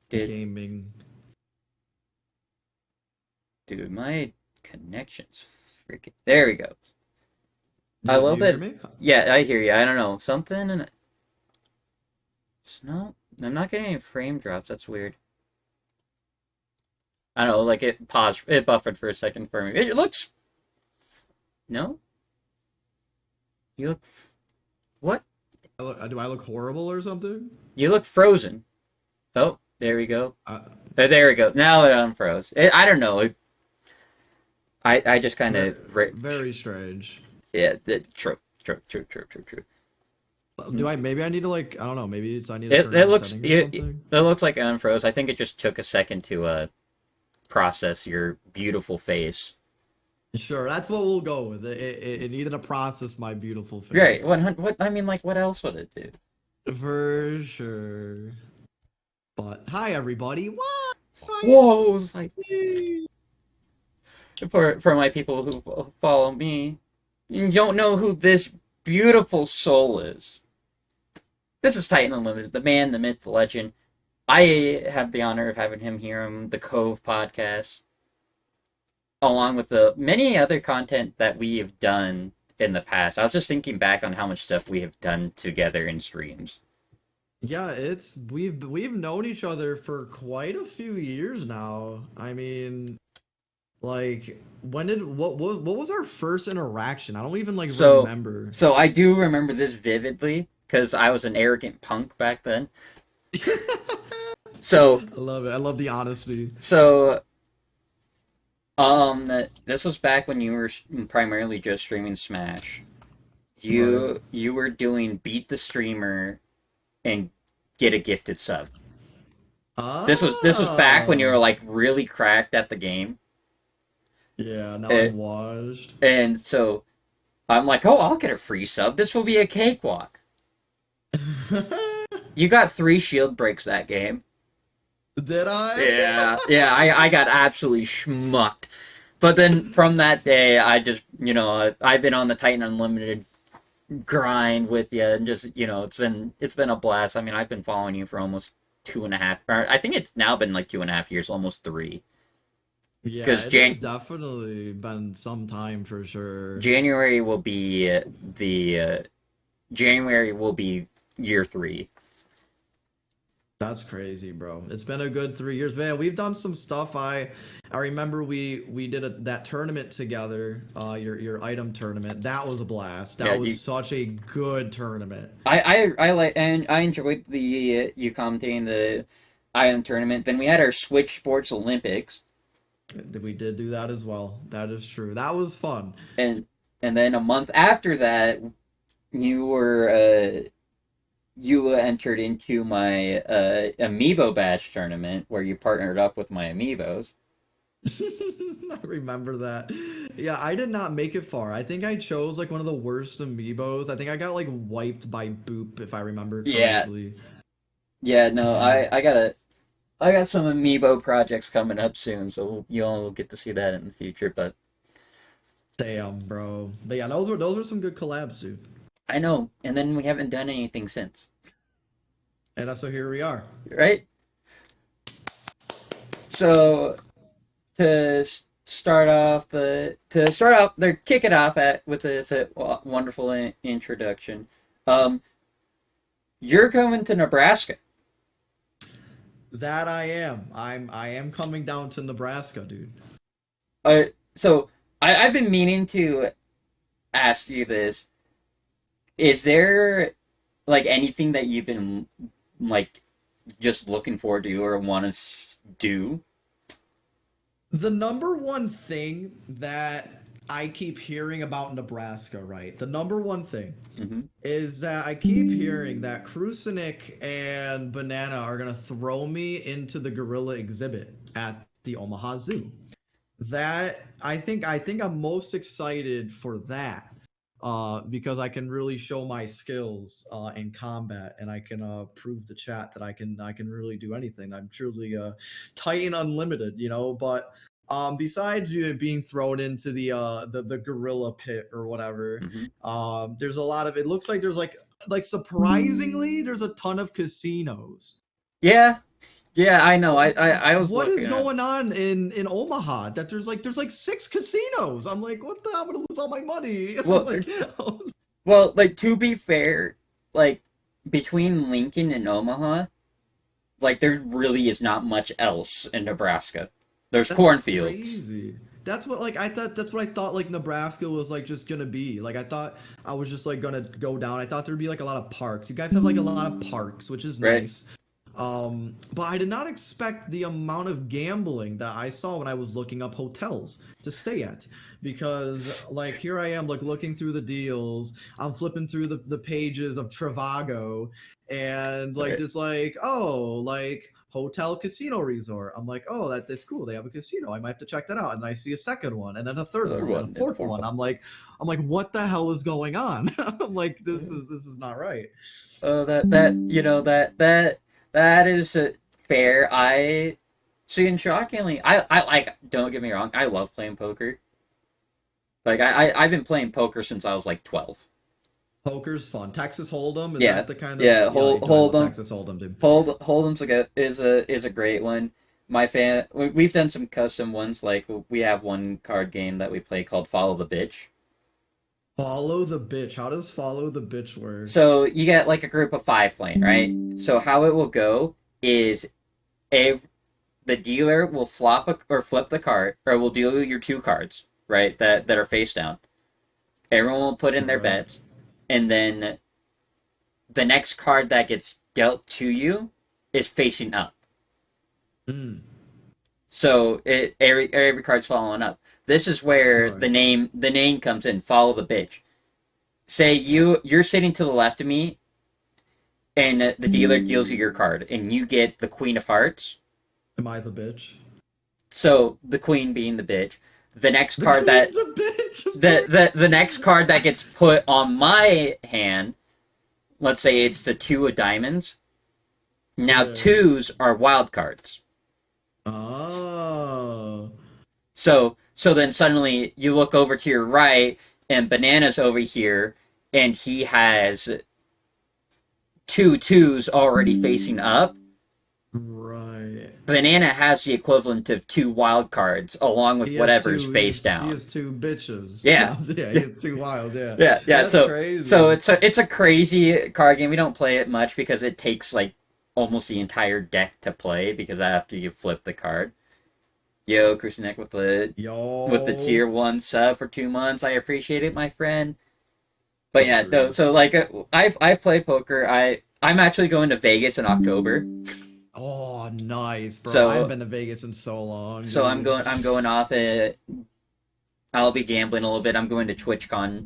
gaming. Dude, my connection's freaking. There we go. I Do love you hear that. me? Yeah, I hear you. I don't know. Something and no, I'm not getting any frame drops. That's weird. I don't know, like it paused, it buffered for a second for me. It looks. No? You look. What? Do I look horrible or something? You look frozen. Oh, there we go. Uh, There we go. Now it unfroze. I don't know. I just kind very, of. very strange. Yeah, true. Maybe I need to like, I don't know, maybe I need to It, turn it on looks settings or something? it looks like it unfroze. I think it just took a second to process your beautiful face. Sure, that's what we'll go with. It needed to process my beautiful face. Right. What I mean, like, what else would it do? For sure. But hi everybody. What? Whoa! It's like for my people who follow me, you don't know who this beautiful soul is. This is Titan Unlimited, the man, the myth, the legend. I have the honor of having him here on the Cove Podcast, along with the many other content that we have done in the past. I was just thinking back on how much stuff we have done together in streams. Yeah, we've known each other for quite a few years now. I mean, like what was our first interaction? I don't even remember. So I do remember this vividly because I was an arrogant punk back then. So I love it. I love the honesty. So this was back when you were primarily just streaming Smash. You were doing beat the streamer and get a gifted sub. This was back when you were like really cracked at the game. Yeah, now I'm washed. And so I'm like, oh, I'll get a free sub. This will be a cakewalk. You got 3 shield breaks that game. Did I? Yeah, I got absolutely schmucked. But then from that day, I just, I've been on the Titan Unlimited grind with you, and just, it's been a blast. I mean, I've been following you for almost 2.5, or I think it's now been like 2.5 years, almost 3. Yeah, it's definitely been some time for sure. January will be year 3. That's crazy, bro. It's been a good 3 years, man. We've done some stuff. I remember we did that tournament together. Your item tournament. That was a blast. That was such a good tournament. I like, and I enjoyed the you commentating the item tournament. Then we had our Switch Sports Olympics. We did do that as well. That is true. That was fun. And then a month after that, you entered into my Amiibo Bash tournament where you partnered up with my Amiibos. I remember that. Yeah, I did not make it far. I think I chose like one of the worst Amiibos. I think I got like wiped by Boop, if I remember correctly. Yeah, no, I got some Amiibo projects coming up soon, so you'll get to see that in the future, but damn, bro. But yeah, those were some good collabs, dude. I know, and then we haven't done anything since. And so here we are. Right? So to start off, kick it off with this wonderful introduction. You're coming to Nebraska. That I am. I am coming down to Nebraska, dude. So I've been meaning to ask you this. Is there like anything that you've been like just looking forward to or want to do? The number one thing that I keep hearing about Nebraska, right? The number one thing is that I keep hearing that Krusenik and Banana are gonna throw me into the gorilla exhibit at the Omaha Zoo. That I think I'm most excited for that. Because I can really show my skills in combat, and I can prove to chat that I can really do anything. I'm truly Titan Unlimited, But besides being thrown into the gorilla pit or whatever, there's a lot of. It looks like there's like surprisingly there's a ton of casinos. Yeah, Yeah, I know. I was. What is going on in Omaha? That there's like 6 casinos. I'm like, what the? I'm gonna lose all my money. Well, like, well, like to be fair, like between Lincoln and Omaha, like there really is not much else in Nebraska. There's cornfields. Crazy. That's what like I thought. That's what I thought like Nebraska was like just gonna be. Like I thought I was just like gonna go down. I thought there'd be like a lot of parks. You guys have like a lot of parks, which is nice. But I did not expect the amount of gambling that I saw when I was looking up hotels to stay at. Because like here I am like looking through the deals, I'm flipping through the pages of Trivago, and like it's like, oh, like hotel casino resort. I'm like, oh, that's cool. They have a casino. I might have to check that out. And I see a second one, and then a third one, and a fourth one. I'm like, what the hell is going on? I'm like, this is not right. Oh, that is fair. I see, and shockingly, I like. Don't get me wrong. I love playing poker. Like I've been playing poker since I was like 12. Poker's fun. Texas Hold'em, is yeah, that the kind of Hold'em. Texas Hold'em, dude. Hold'em's is a great one. We've done some custom ones. Like we have one card game that we play called Follow the Bitch. Follow the Bitch. How does Follow the Bitch work? So you get like a group of 5 playing, right? So how it will go is the dealer will flip the card, or will deal you your 2 cards, right? That are face down. Everyone will put in their bets, and then the next card that gets dealt to you is facing up. So every card's following up. This is where the name comes in. Follow the Bitch. Say you're sitting to the left of me, and the dealer deals you your card, and you get the Queen of Hearts. Am I the bitch? So the Queen being the bitch. The next card the next card that gets put on my hand, let's say it's the 2 of diamonds. Now 2s are wild cards. Oh. So then suddenly you look over to your right, and Banana's over here, and he has 2 2s already facing up. Right. Banana has the equivalent of 2 wild cards, along with whatever's face down. He has 2 bitches. Yeah. Yeah, he has 2 wild, yeah. Yeah. That's so crazy. So it's a crazy card game. We don't play it much because it takes like almost the entire deck to play, because after you flip the card. Yo, Krusenek with the tier 1 sub for 2 months. I appreciate it, my friend. But yeah, no. So like, I've played poker. I'm actually going to Vegas in October. Oh, nice, bro! So, I haven't been to Vegas in so long. Dude. So I'm going off it. I'll be gambling a little bit. I'm going to TwitchCon.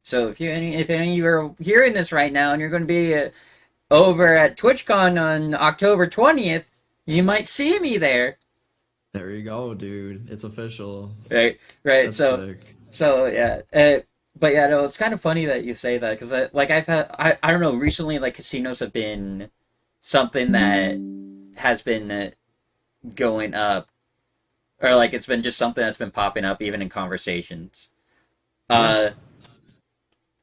So if any of you are hearing this right now and you're going to be over at TwitchCon on October 20th, you might see me there. There you go, dude. It's official. Right. That's so sick. So yeah. But yeah, no, it's kind of funny that you say that, because I don't know, recently like casinos have been something that has been going up, or like it's been just something that's been popping up even in conversations. Other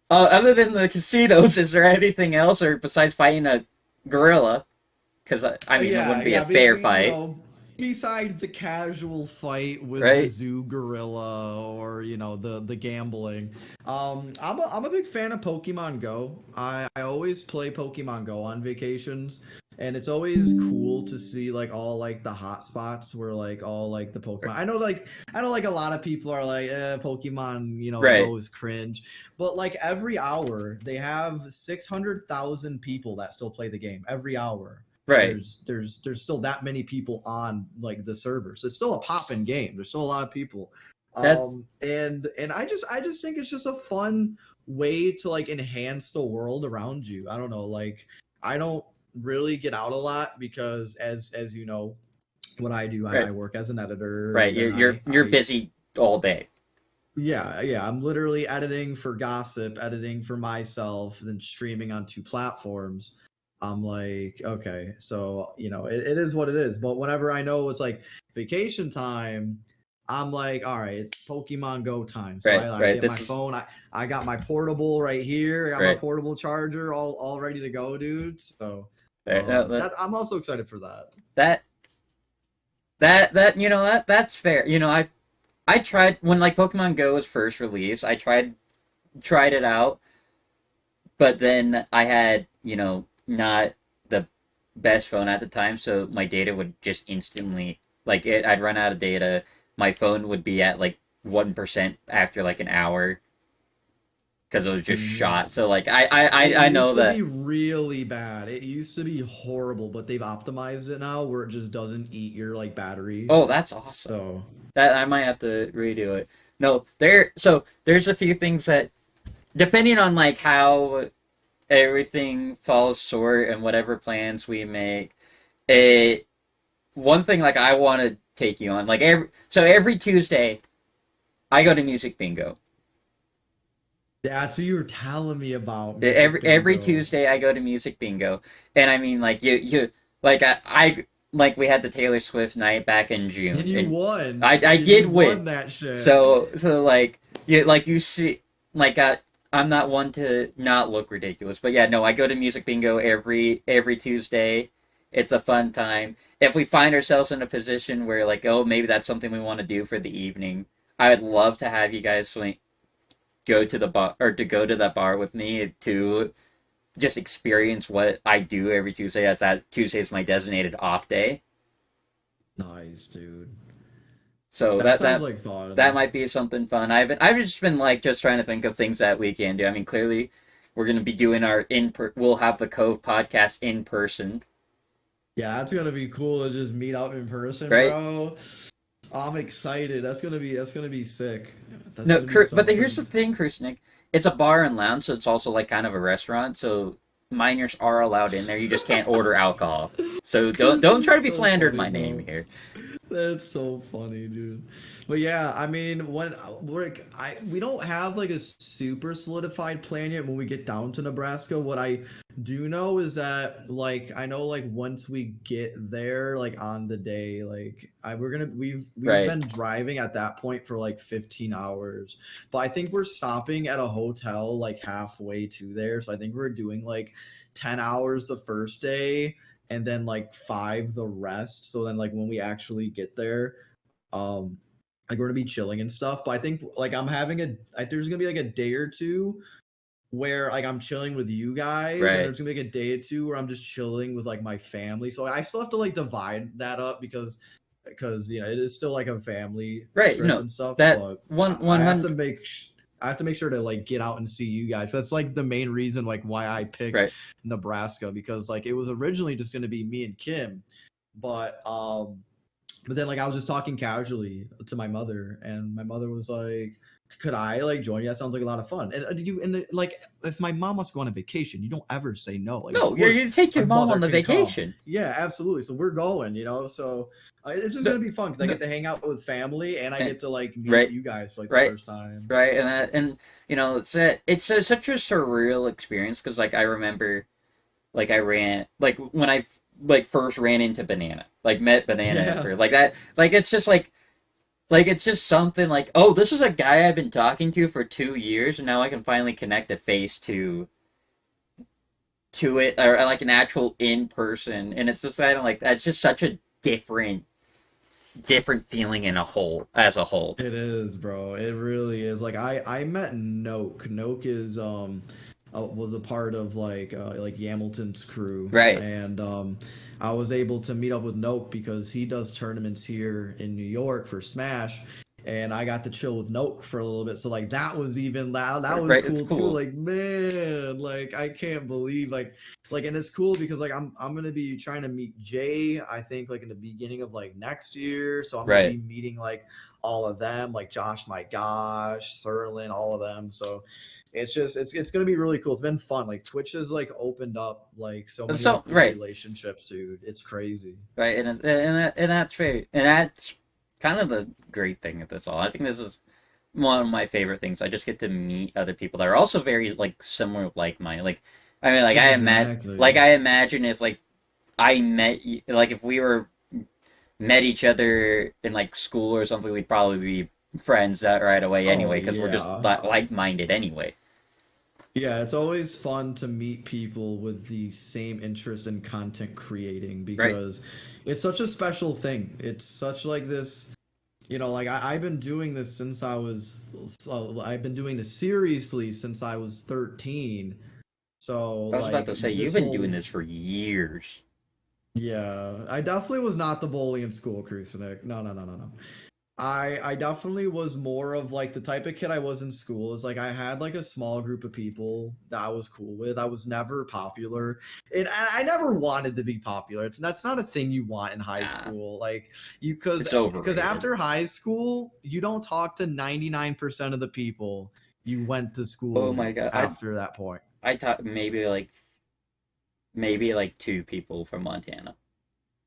than the casinos, is there anything else, or besides fighting a gorilla? Because I mean, it wouldn't be a fair fight. Besides the casual fight with the zoo gorilla, or the gambling, I'm a big fan of Pokemon Go. I always play Pokemon Go on vacations, and it's always cool to see like all like the hot spots where like all like the Pokemon. I know like a lot of people are like Pokemon Go is cringe, but like every hour they have 600,000 people that still play the game every hour. Right. There's still that many people on like the servers. It's still a poppin' game. There's still a lot of people. And I just think it's just a fun way to like enhance the world around you. I don't know, like I don't really get out a lot because as you know what I do, I work as an editor. Right. You're busy all day. Yeah. I'm literally editing for Gossip, editing for myself, then streaming on 2 platforms. I'm like, okay, so it is what it is. But whenever I know it's like vacation time, I'm like, all right, it's Pokemon Go time. So I get my phone. I got my portable right here. I got my portable charger all ready to go, dude. So I'm also excited for that. That's fair. I tried when like Pokemon Go was first released. I tried it out, but then I had not the best phone at the time, so my data would just instantly I'd run out of data. My phone would be at like 1% after like an hour because it was just shot. So like I know that it used to be really bad. It used to be horrible, but they've optimized it now where it just doesn't eat your like battery. Oh, that's awesome. So That I might have to redo it. No, there's a few things that depending on like how everything falls short and whatever plans we make, it one thing like I want to take you on like every Tuesday I go to music bingo. that's what you were telling me about. Every Bingo. Tuesday I go to music bingo, and I mean like you like I like we had the Taylor Swift night back in June. And you won. I And did you win won that shit. so you see like I'm not one to not look ridiculous, but yeah, no, I go to music bingo every Tuesday. It's a fun time. If we find ourselves in a position where like, oh, maybe that's something we want to do for the evening, I would love to have you guys go to the bar or to go to that bar with me to just experience what I do every Tuesday, as that Tuesday is my designated off day. Nice, dude. So That sounds like fun. that might be something fun. I've just been like just trying to think of things that we can do. I mean, clearly we're gonna be doing we'll have the Cove podcast in person, Yeah, that's gonna be cool to just meet up in person, right? bro. I'm excited. That's gonna be sick. That's No, gonna be but here's the something. thing, Krusnik. It's a bar and lounge, so it's also like kind of a restaurant. So minors are allowed in there. You just can't order alcohol. So don't try to be So slandered funny, my name bro. here. That's so funny, dude. But yeah, I mean, we don't have like a super solidified plan yet when we get down to Nebraska. What I do know is that like I know like once we get there, like on the day, like we've Right. been driving at that point for like 15 hours. But I think we're stopping at a hotel like halfway to there. So I think we're doing like 10 hours the first day and then like 5 the rest. So then like when we actually get there, um like we're gonna be chilling and stuff. But I think like there's gonna be like a day or two where like I'm chilling with you guys, and Right. there's gonna be like a day or two where I'm just chilling with like my family. So I still have to like divide that up because it is still like a family Right. trip No, and stuff. that But one I have to hundred. make I have to make sure to like get out and see you guys. That's like the main reason like why I picked Right. Nebraska, because like it was originally just gonna be me and Kim, but then like I was just talking casually to my mother, and my mother was like, "Could I like join you? That sounds like a lot of fun." And like if my mom wants to go on a vacation, you don't ever say no. Like of No, you're course you take my your mom mother on the can come. vacation. Yeah, absolutely. So we're going. So it's just No, gonna be fun because I no, get to hang out with family and I eh, get to like meet right. you guys for like the Right. first time. Right. And such a surreal experience because like I remember like I ran like when I like first ran into Banana, like met Banana at Yeah. first, like that, like it's just something like, oh, this is a guy I've been talking to for 2 years, and now I can finally connect a face to it, or like an actual in person, and it's just I don't like that's just such a different feeling in a whole as a whole. It is, bro. It really is. Like I met Noke. Noke is was a part of like Yamilton's crew, Right. and I was able to meet up with Noke because he does tournaments here in New York for Smash, and I got to chill with Noke for a little bit. So like that was Right. It's cool too. cool. Like man, like I can't believe and it's cool because like I'm gonna be trying to meet Jay. I think like in the beginning of like next year. So I'm gonna Right. be meeting like all of them, like Josh, my gosh, Serlin, all of them. So it's gonna be really cool. It's been fun. Like Twitch has like opened up like so many So like cool right. relationships, dude. It's crazy. Right. And that's fair. And that's kind of the great thing of this all. I think this is one of my favorite things. I just get to meet other people that are also very like similar, like minded. Like I mean, Exactly. I imagine it's like I met like if we were met each other in like school or something, we'd probably be friends that right away Oh anyway because we're just yeah. like minded anyway. Yeah, it's always fun to meet people with the same interest in content creating Right. because it's such a special thing. It's such like this, like I've been doing this since I've been doing this seriously since I was 13. So I was about like to say, you've this been doing whole this for years. yeah, I definitely was not the bully in school, Krusenik. No, no, no, no, no. I definitely was more of like the type of kid I was in school. Is like I had like a small group of people that I was cool with. I was never popular, and I never wanted to be popular. That's not a thing you want in high Nah, school. Like you because it's because overrated. after high school, you don't talk to 99% of the people you went to school Oh my with god, after that point. I taught maybe like two people from Montana.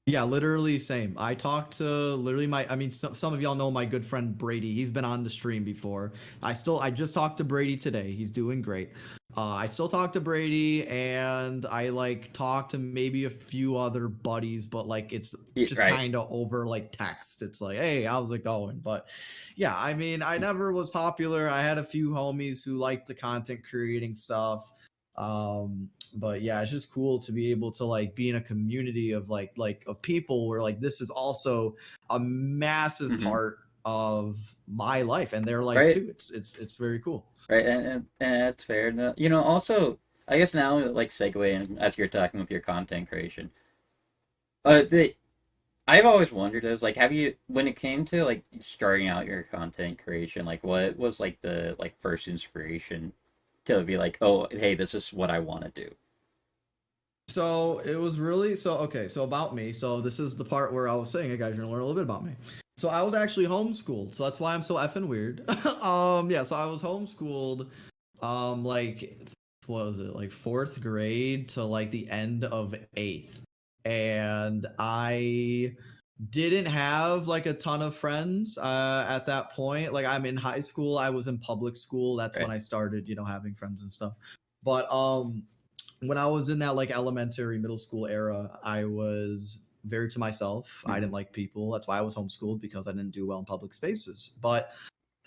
Yeah, literally same. I talked to literally I mean, some of y'all know my good friend Brady. He's been on the stream before. I just talked to Brady today. He's doing great. I still talk to Brady and I like talk to maybe a few other buddies, but like it's just Right. kind of over like text. It's like, hey, how's it going? But yeah, I mean, I never was popular. I had a few homies who liked the content creating stuff. But yeah, it's just cool to be able to like be in a community of like of people where like this is also a massive Hmm. part of my life and their life Right. too. It's very cool. Right. And that's fair. Also, I guess now, like, segueing as you're talking with your content creation, the I've always wondered is like, have you, when it came to like starting out your content creation, like, what was like the like first inspiration to be like, oh, hey, this is what I want to do? So it was really so okay. So about me. So this is the part where I was saying, hey guys, you're gonna learn a little bit about me. So I was actually homeschooled. So that's why I'm so effing weird. Yeah. So I was homeschooled. Like what was it? Like fourth grade to like the end of eighth, and I didn't have like a ton of friends at that point. Like I'm in high school. I was in public school. That's when Right. I started, having friends and stuff. But when I was in that like elementary, middle school era, I was very to myself. I Hmm. didn't like people. That's why I was homeschooled because I didn't do well in public spaces. But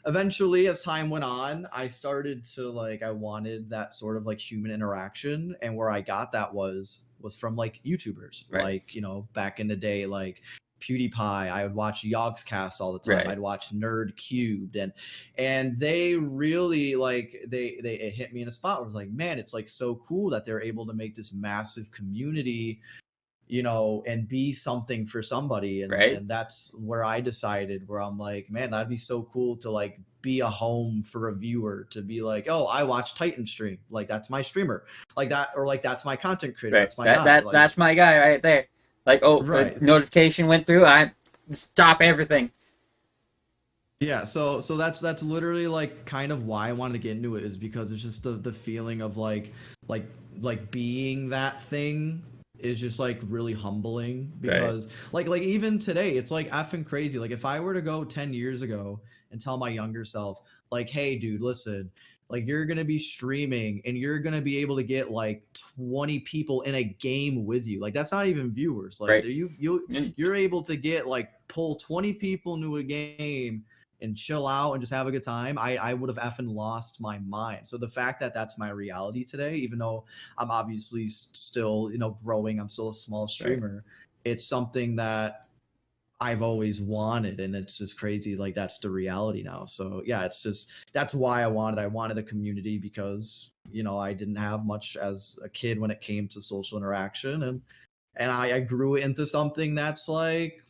eventually, as time went on, I started to like I wanted that sort of like human interaction, and where I got that was from like YouTubers, Right. like back in the day, like PewDiePie. I would watch Yogscast all the time. Right. I'd watch Nerd Cubed, and they really like they it hit me in a spot where I was like, man, it's like so cool that they're able to make this massive community, and be something for somebody. and Right. and that's where I decided, where I'm like, man, that'd be so cool to like be a home for a viewer, to be like, oh, I watch Titan stream, like that's my streamer, like that, or like that's my content creator, Right. that's my That guy, that like that's my guy right there. Like, oh, a right. notification went through. I stop everything. Yeah, so that's literally like kind of why I wanted to get into it, is because it's just the feeling of like like being that thing is just like really humbling, Right. because like even today it's like effing crazy. Like if I were to go 10 years ago and tell my younger self like, hey dude, listen, like you're going to be streaming and you're going to be able to get like 20 people in a game with you. Like that's not even viewers. Like Right. you're able to get like pull 20 people into a game and chill out and just have a good time. I would have effing lost my mind. So the fact that that's my reality today, even though I'm obviously still, growing, I'm still a small Right. streamer, it's something that I've always wanted, and it's just crazy. Like that's the reality now. So yeah, it's just that's why I wanted a community, because I didn't have much as a kid when it came to social interaction, and I grew it into something that's like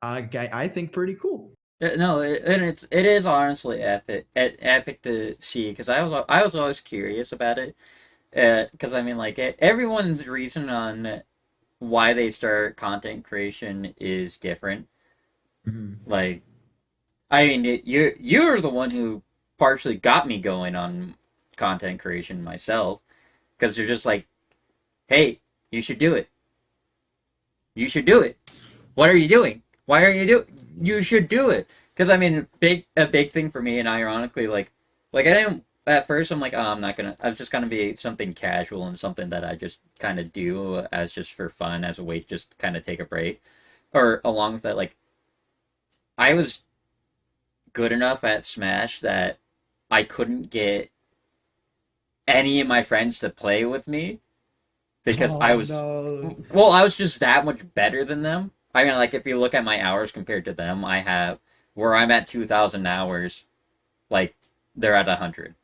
I think pretty cool. No, and it is honestly epic to see because I was always curious about it. Because I mean, like everyone's reason on why they start content creation is different. Mhm. Like, I mean, you're the one who partially got me going on content creation myself because you're just like, hey, you should do it. You should do it. What are you doing? Why are you doing? You should do it. Because I mean, a big thing for me, and ironically, like I didn't at first. I'm like, oh, I'm not gonna. It's just gonna be something casual and something that I just kind of do as just for fun, as a way to just kind of take a break. Or along with that, like I was good enough at Smash that I couldn't get any of my friends to play with me because Oh no. I was just that much better than them. I mean, like, if you look at my hours compared to them, I have, where I'm at 2,000 hours, like, they're at 100.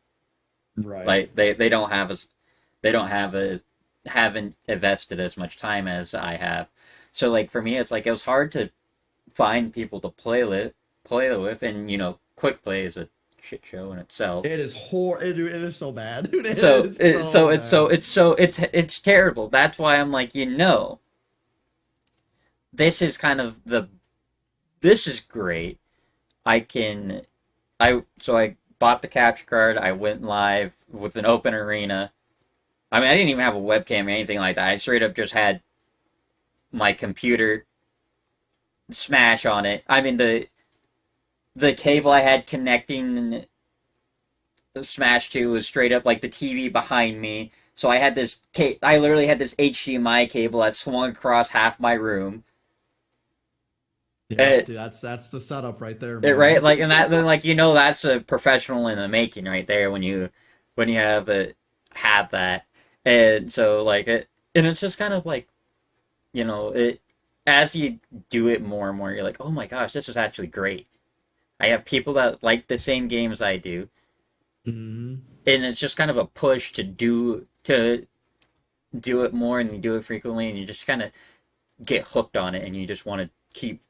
Right. Like, they don't have haven't invested as much time as I have. So, like, for me, it's like, it was hard to find people to play with, and, quick play is a shit show in itself. It is it is so bad, dude. It So is so bad. it's terrible. That's why I'm like, this is kind of this is great. I can I bought the capture card. I went live with an open arena. I mean, I didn't even have a webcam or anything like that. I straight up just had my computer smash on it. I mean, the cable I had connecting Smash 2 was straight up like the TV behind me. So I literally had this HDMI cable that swung across half my room. Yeah, It, dude, that's the setup right there, right, man. like, and that, then, like, that's a professional in the making right there when you have that. And so, like, and it's just kind of like, it, as you do it more and more, you're like, oh my gosh, this is actually great. I have people that like the same games I do, Mhm. and it's just kind of a push to do it more, and you do it frequently, and you just kind of get hooked on it, and you just want to keep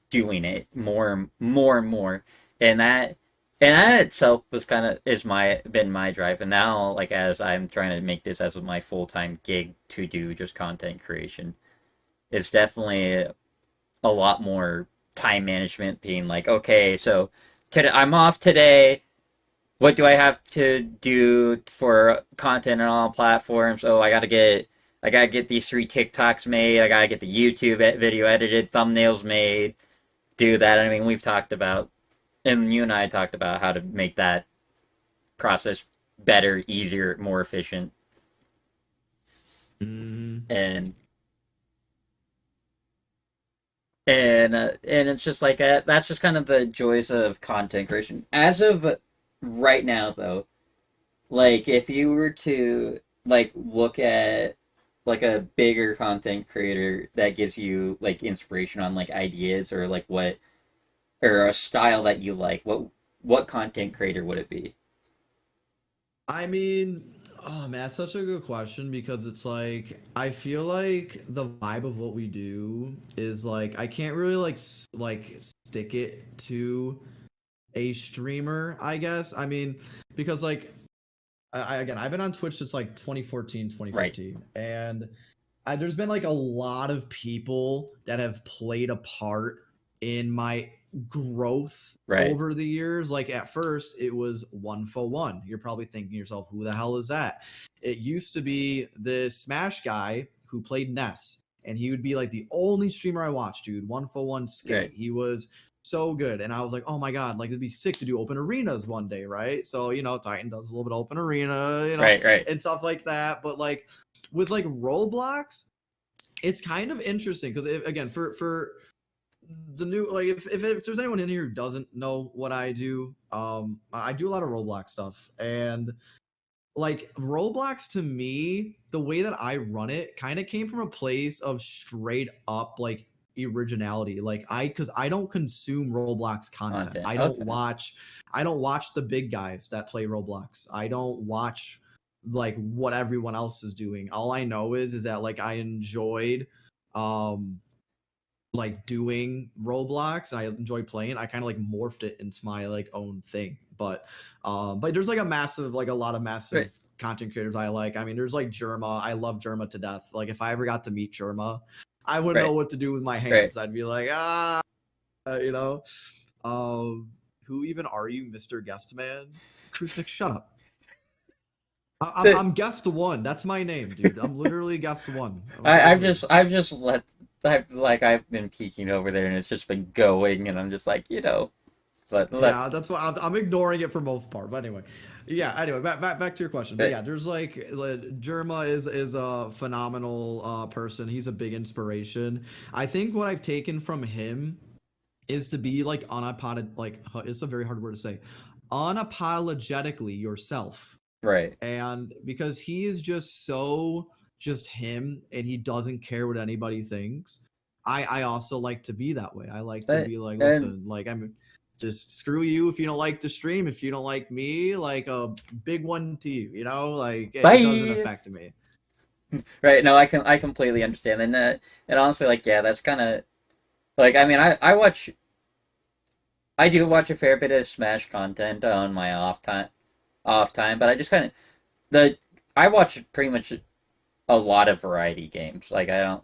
doing it more and more and more. And that itself was kind of is my been my drive. And now, like, as I'm trying to make this as my full-time gig to do just content creation, it's definitely a lot more time management, being like, okay, so today I'm off today. What do I have to do for content on all platforms? Oh, I gotta get these 3 TikToks made. I gotta get the YouTube video edited, thumbnails made. Do that. I mean, we've talked about, and you and I talked about how to make that process better, easier, more efficient, Mhm. and and it's just like, that's just kind of the joys of content creation. As of right now, though, like, if you were to, like, look at, like, a bigger content creator that gives you, like, inspiration on, like, ideas, or like what, or a style that you like, what content creator would it be? I mean, oh man, that's such a good question because it's like I feel like the vibe of what we do is like I can't really like stick it to a streamer, I guess. I mean, because like again, I've been on Twitch since like 2014, Right, 2015, and there's been like a lot of people that have played a part in my growth right, over the years. Like at first, it was 1for1. You're probably thinking to yourself, who the hell is that? It used to be this Smash guy who played Ness, and he would be like the only streamer I watched, dude. 1for1 right, skate. He was so good, and I was like, oh my god, like it'd be sick to do open arenas one day, right? So Titan does a little bit of open arena, right. and stuff like that. But like with like Roblox, it's kind of interesting because again, for the new, like if there's anyone in here who doesn't know what I do, I do a lot of Roblox stuff, and like Roblox to me, the way that I run it kind of came from a place of straight up like originality. Like because I don't consume Roblox content. Content. Okay. I don't watch the big guys that play Roblox. I don't watch like what everyone else is doing. All I know is that like I enjoyed um like doing Roblox. I enjoy playing. I kind of like morphed it into my like own thing. But there's like a lot of massive Right, content creators I like. I mean, there's like Germa. I love Germa to death. Like if I ever got to meet Germa, I wouldn't know right, what to do with my right. hands. I'd be like, you know. Who even are you, Mr. Guest Man? Krusnik, shut up. I'm guest one. That's my name, dude. I'm literally guest one. Please. I've been peeking over there, and it's just been going, and I'm just like, but let Yeah, that's why I'm ignoring it for most part. But anyway, yeah. Anyway, back to your question. But it, yeah, there's like Germa is a phenomenal person. He's a big inspiration. I think what I've taken from him is to be like unapologetic. Like it's a very hard word to say. Unapologetically yourself. Right. And because he is just so just him and he doesn't care what anybody thinks, I also like to be that way. I like to be like, And listen, like I'm just screw you if you don't like the stream. If you don't like me, like a big one to you, like it doesn't bye. affect me. Right. No, I completely understand. And honestly, like, yeah, that's kind of like, I mean, I do watch a fair bit of Smash content on my off time, but I just kind of I watch pretty much a lot of variety games. Like, I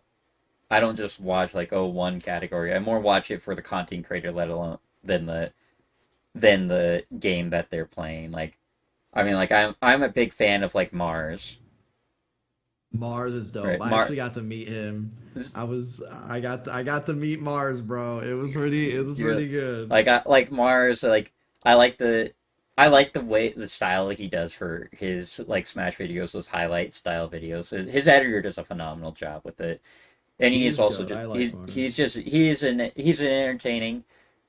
don't just watch like, oh, one category. I more watch it for the content creator, let alone than the game that they're playing. Like, I mean, like, I'm a big fan of like Mars. Mars is dope. Right, I actually got to meet him. I got to meet Mars, bro. It was pretty good. Like, I like Mars. Like, I like the the style that he does for his like Smash videos, those highlight style videos. His editor does a phenomenal job with it, and he is He's also good. just I like Mars. he's an entertaining.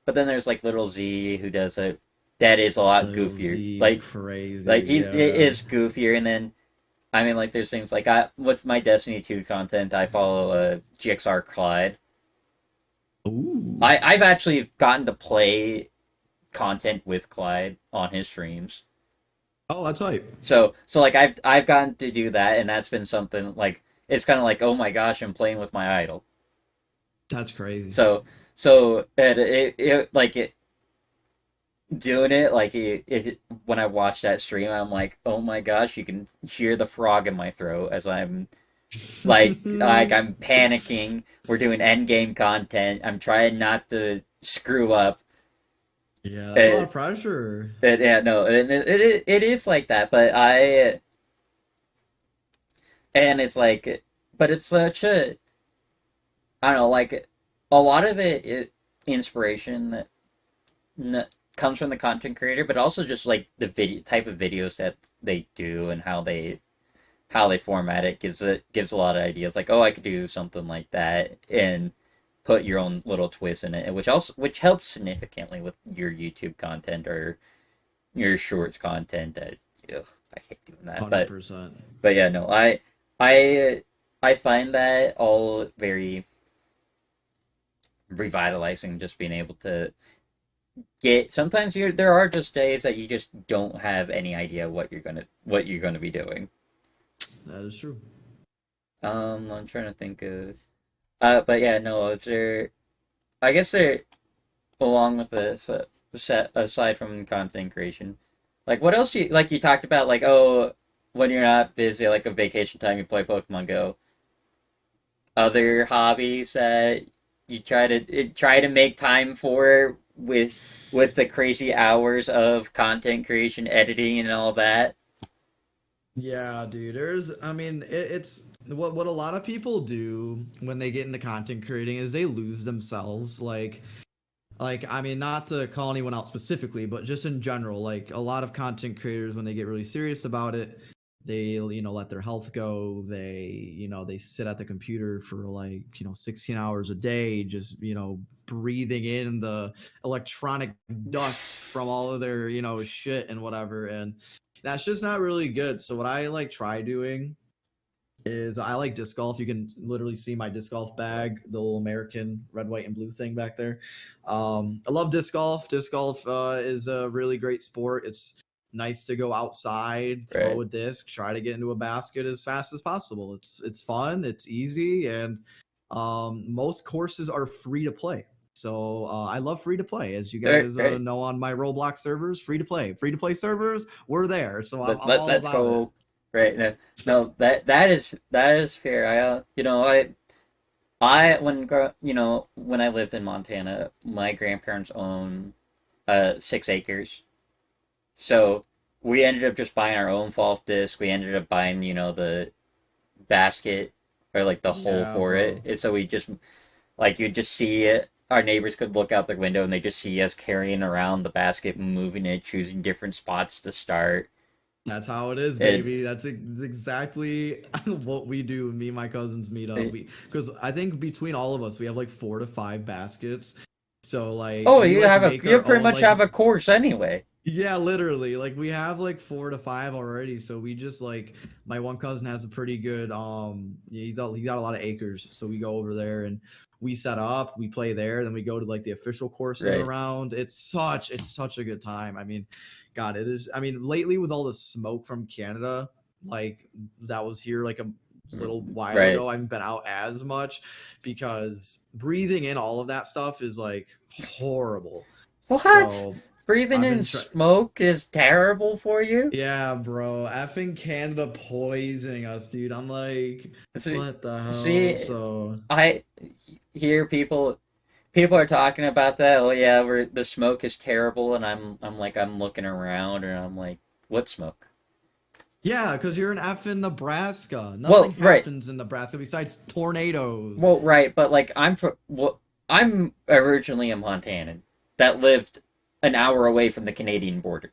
But then there's like Little Z who does a that is a lot Little goofier. Z's Like crazy. it is goofier, and then I mean, like, there's things like with my Destiny 2 content, I follow GXR Clyde. Ooh. I've actually gotten to play content with Clyde on his streams. Oh, that's right. So like I've gotten to do that, and that's been something like it's kind of like, oh my gosh, I'm playing with my idol. That's crazy. So it like it doing it like when I watch that stream, I'm like, oh my gosh, you can hear the frog in my throat as I'm like I'm panicking. We're doing end game content. I'm trying not to screw up. Yeah, that's a lot of pressure. Yeah, no, it is like that, but and it's like, but it's such a, I don't know, like a lot of inspiration that comes from the content creator, but also just like the video type of videos that they do and how they format it gives a lot of ideas. Like, oh, I could do something like that and put your own little twist in it, which helps significantly with your YouTube content or your shorts content. I hate doing that, 100%. But yeah, no, I find that all very revitalizing. Just being able to sometimes there are just days that you just don't have any idea what you're gonna be doing. That is true. I'm trying to think of but yeah, no, is there I guess there along with this set aside from content creation, like what else do you like, you talked about like, oh, when you're not busy, like a vacation time, you play Pokemon Go. Other hobbies that you try to make time for with the crazy hours of content creation, editing, and all that. Yeah, dude. I mean, it's what a lot of people do when they get into content creating is they lose themselves. Like I mean, not to call anyone out specifically, but just in general, like a lot of content creators when they get really serious about it, they let their health go. They sit at the computer for like 16 hours a day, just breathing in the electronic dust from all of their shit and whatever, and that's just not really good. So what I like try doing is I like disc golf. You can literally see my disc golf bag, the little American red, white, and blue thing back there. I love disc golf. Disc golf is a really great sport. It's nice to go outside, throw a disc, try to get into a basket as fast as possible. It's fun, it's easy, and most courses are free to play. So I love free to play, as you guys know on my Roblox servers. Free to play servers. We're there, so I'm all let's about go. it. Right, no, that is fair. When I lived in Montana, my grandparents own 6 acres. So we ended up just buying our own golf disc. We ended up buying, the basket or like the hole for it. And so we just like you'd just see it. Our neighbors could look out their window and they just see us carrying around the basket, moving it, choosing different spots to start. That's how it is, baby. That's exactly what we do. Me and my cousins meet up because I think between all of us, we have like 4 to 5 baskets. So like, oh, we you like have you pretty much have a course anyway. Yeah, literally. Like we have like 4 to 5 already, so we just like my one cousin has a pretty good he's got a lot of acres, so we go over there and we set up, we play there, then we go to like the official courses Right. around. It's such a good time. I mean, God, it is. I mean, lately with all the smoke from Canada, like that was here like a little while Right. ago, I haven't been out as much because breathing in all of that stuff is like horrible. What? So Breathing I've in been trying. smoke is terrible for you? Yeah, bro. Effing Canada poisoning us, dude. I'm like, See, what the hell? see, So, I hear people are talking about that. Oh yeah, the smoke is terrible, and I'm like I'm looking around, and I'm like, what smoke? yeah, because you're in effing Nebraska. Nothing Well, right. happens in Nebraska besides tornadoes. Well, right, but like I'm originally a Montanan that lived an hour away from the Canadian border.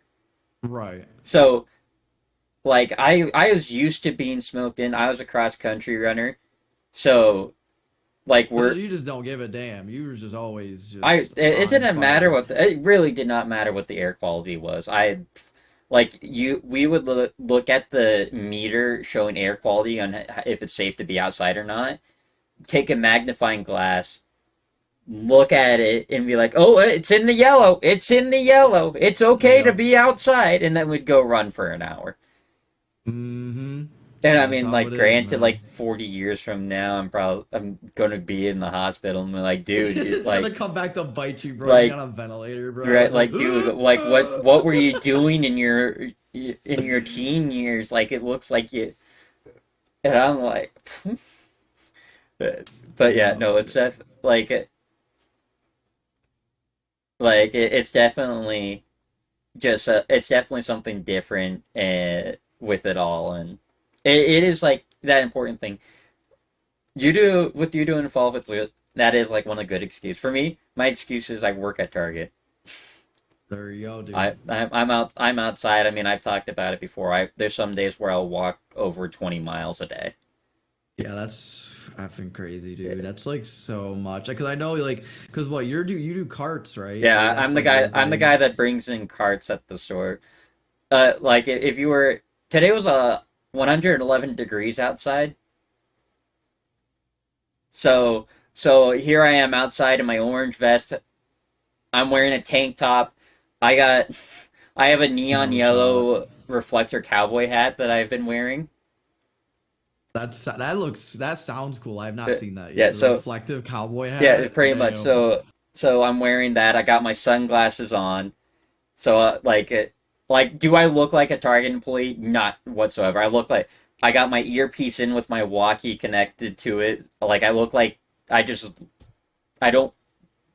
Right. So, like I was used to being smoked in. I was a cross country runner. So, like So we're you just don't give a damn. You were just always I just it on didn't matter fire. what it really did not matter what the air quality was. I like you we would look at the meter showing air quality on if it's safe to be outside or not. Take a magnifying glass, look at it and be like, "Oh, it's in the yellow. It's in the yellow. It's okay to Yep. be outside." And then we'd go run for an hour. Mm-hmm. And I That's mean, how like, it is, granted, like man. 40 years from now, I'm gonna be in the hospital and be like, dude, It's gonna like, come back to bite you, bro. You're like, on a ventilator, bro. right, And like, like, dude, like, what were you doing in your teen years? Like, it looks like you. And I'm like, but yeah, no, oh, it's it's definitely just it's definitely something different with it all, and it is like that important thing you do with you doing fall fits. That is like one of the good excuses for me. My excuse is I work at Target. there you go, dude. I'm outside. I mean, I've talked about it before. I There's some days where I'll walk over 20 miles a day. Yeah, that's effing crazy, dude. Yeah. That's like so much. Because I know, like, because what you do carts, right? Like Yeah, that's like your I'm the guy thing. that brings in carts at the store. Like if you were today was 111 degrees outside. So here I am outside in my orange vest. I'm wearing a tank top. I got I have a neon No shot. yellow reflector cowboy hat that I've been wearing. That sounds cool. I have not Uh, seen that Yeah, yet. The so reflective cowboy yeah, hat. pretty much. Damn. So I'm wearing that. I got my sunglasses on. So like do I look like a Target employee? Not whatsoever. I got my earpiece in with my walkie connected to it. Like I look like I just I don't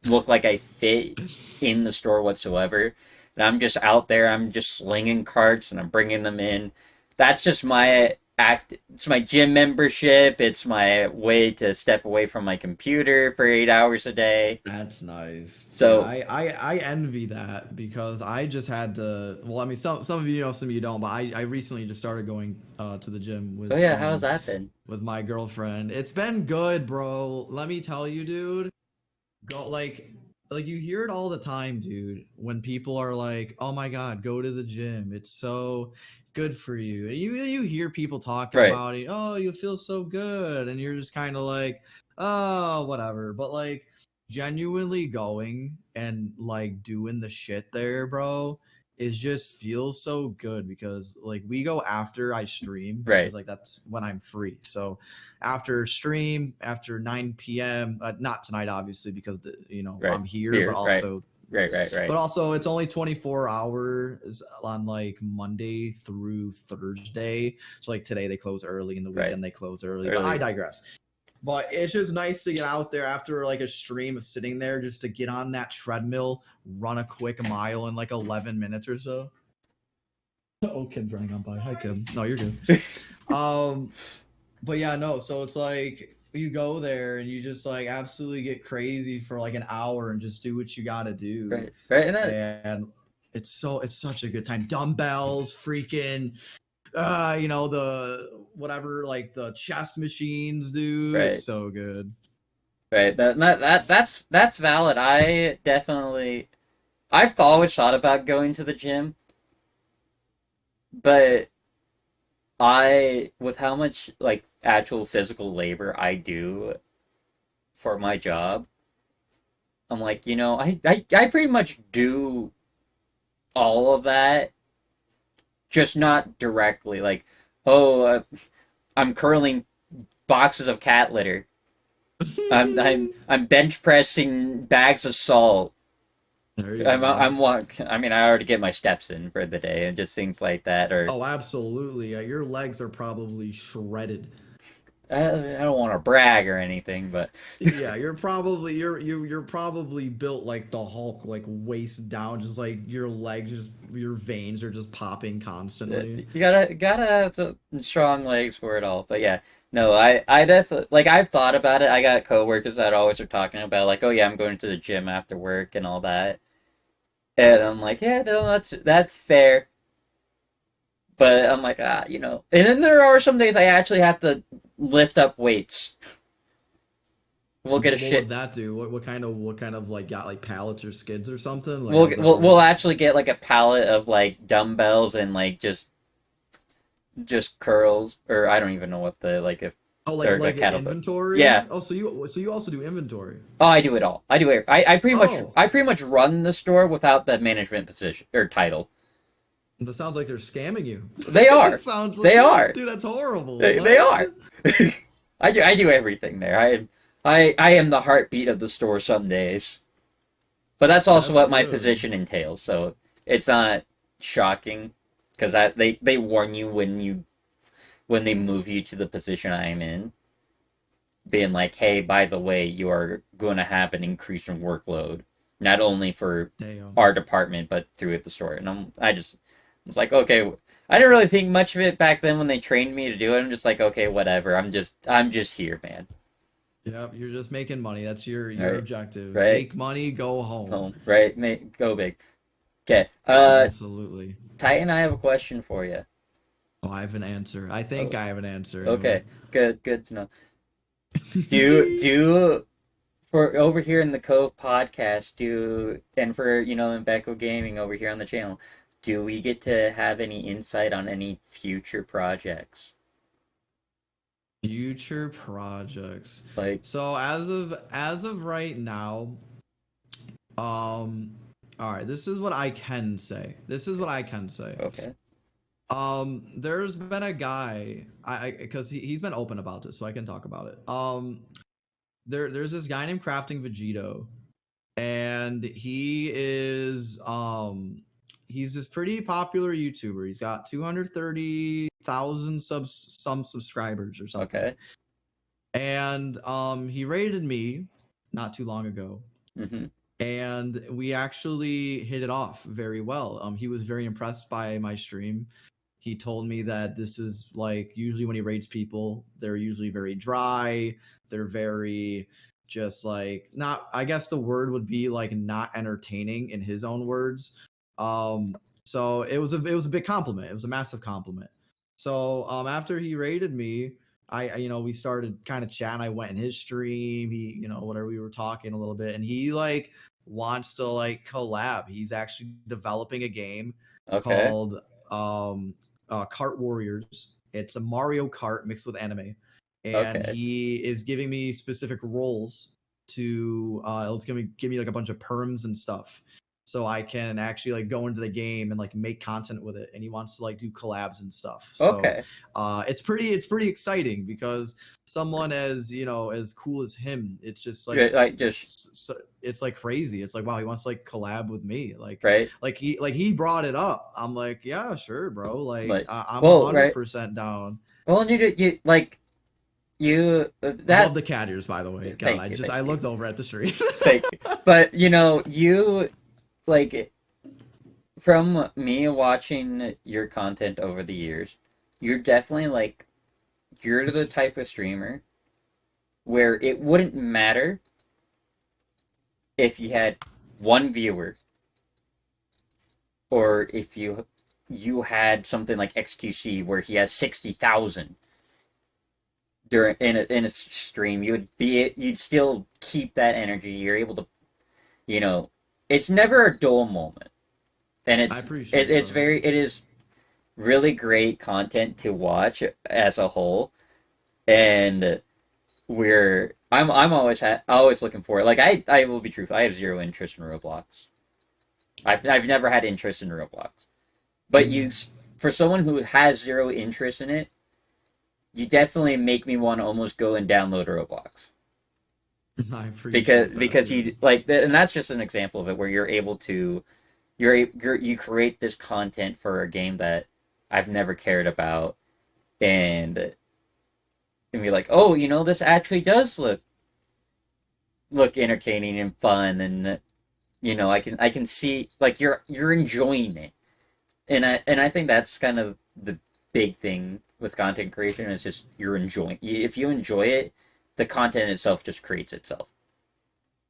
look like I fit in the store whatsoever. And I'm just out there. I'm just slinging carts and I'm bringing them in. That's just my act. It's my gym membership. It's my way to step away from my computer for 8 hours a day. That's nice. Yeah, So, I envy that because I just had to. Well, I mean, some of you know, some of you don't, but I recently just started going to the gym oh yeah, how's that been? with my girlfriend. It's been good, bro. Let me tell you, dude. Go like you hear it all the time, dude, when people are like, "Oh my god, go to the gym. It's so good for you." And you hear people talking Right, about it, "Oh, you feel so good." And you're just kind of like, "Oh, whatever." But like genuinely going and like doing the shit there, bro, is just feels so good because like we go after I stream because right, like that's when I'm free. So after stream after 9 p.m. Not tonight obviously because right. I'm here, Here, right, but right. also it's only 24 hours on like Monday through Thursday. So like today they close early, in the Right. weekend they close early, but I Early. digress. But it's just nice to get out there after like a stream of sitting there just to get on that treadmill, run a quick mile in like 11 minutes or so. Oh, Kim's running on by. Hi, Kim. No, you're good. Um, but yeah, no. So it's like you go there and you just like absolutely get crazy for like an hour and just do what you got to do, Right, right. And that, and it's such a good time. Dumbbells, freaking, the whatever, like the chest machines, dude. It's right, so good. right. That's valid. I definitely. I've always thought about going to the gym, but with how much like actual physical labor I do for my job, I'm like, I pretty much do all of that, just not directly. Like, oh, I'm curling boxes of cat litter. I'm bench pressing bags of salt. There you go. I mean, I already get my steps in for the day and just things like that. Or Oh, absolutely. Your legs are probably shredded. I don't want to brag or anything, but Yeah, you're probably built like the Hulk, like waist down, just like your legs, just your veins are just popping constantly. you gotta have some strong legs for it all. But yeah, no, I definitely like I've thought about it. I got coworkers that always are talking about like, oh yeah, I'm going to the gym after work and all that, and I'm like, yeah, no, that's fair. But I'm like, And then there are some days I actually have to lift up weights. We'll get a What would shit. that do? What kind of like got like pallets or skids or something? Like We'll how's that we'll work? actually get like a pallet of like dumbbells and like just curls, or I don't even know what the like if Oh, they're like like an kettlebell. inventory? Yeah. Oh, so you also do inventory. Oh, I do it all. I do it. Oh, I pretty much run the store without the management position or title. that sounds like they're scamming you. They That are. sounds like, They are. dude, that's horrible. They What? are. I do everything there. I am the heartbeat of the store some days. But that's also That's what my good. position entails. So it's not shocking because they warn you when they move you to the position I am in, being like, hey, by the way, you are going to have an increase in workload, not only for Damn. our department but throughout the store. And I was like, okay. I didn't really think much of it back then when they trained me to do it. I'm just like, okay, whatever. I'm just here, man. Yep, you're just making money. That's your Right, objective. right, Make money, go home. home, right. Go big. Okay. Absolutely. Titan, I have a question for you. Oh, I have an answer. I think Oh, I have an answer anyway. okay, good to know. Do for over here in the Cove Podcast, and for imBeko Gaming over here on the channel, do we get to have any insight on any future projects? Future projects. Like, So as of right now, all right, this is what I can say. This is what I can say. okay, There's been a guy, I because he's been open about this, so I can talk about it. There's this guy named Crafting Vegito, and he's this pretty popular YouTuber. He's got 230,000 some subscribers or something. okay, And he rated me not too long ago, mm-hmm, and we actually hit it off very well. He was very impressed by my stream. He told me that this is like usually when he rates people, they're usually very dry. They're very just like not. I guess the word would be like not entertaining in his own words. So it was a big compliment. It was a massive compliment. So after he rated me, we started kind of chatting. I went in his stream. Whatever, we were talking a little bit, and he like wants to like collab. He's actually developing a game okay, called Kart Warriors. It's a Mario Kart mixed with anime, and okay, he is giving me specific roles to. It's gonna give me like a bunch of perms and stuff, so I can actually like go into the game and like make content with it. And he wants to like do collabs and stuff. So okay, it's pretty exciting because someone as cool as him, it's just like like just it's like crazy. It's like, wow, he wants to like collab with me. Like right, he brought it up. I'm like, yeah, sure, bro. Like like, I'm a well, hundred right, percent down. well, and you like you Love that. the cat ears, by the way. God, Thank you, I thank you, looked over at the stream. thank you. But you like from me watching your content over the years, you're definitely like you're the type of streamer where it wouldn't matter if you had one viewer or if you had something like XQC where he has 60,000 during in a stream. You'd still keep that energy. You're able to, you know, it's never a dull moment, and I appreciate that. it is really great content to watch as a whole, and I'm always looking for it. Like I will be truthful, I have zero interest in Roblox. I've never had interest in Roblox, but Mhm. for someone who has zero interest in it, you definitely make me want to almost go and download Roblox. I appreciate that, Because dude. you like, and that's just an example of it where you're able to you create this content for a game that I've never cared about, and be like, oh, this actually does look entertaining and fun, and I can see like you're enjoying it, and I think that's kind of the big thing with content creation is just you're enjoying. If you enjoy it, the content itself just creates itself.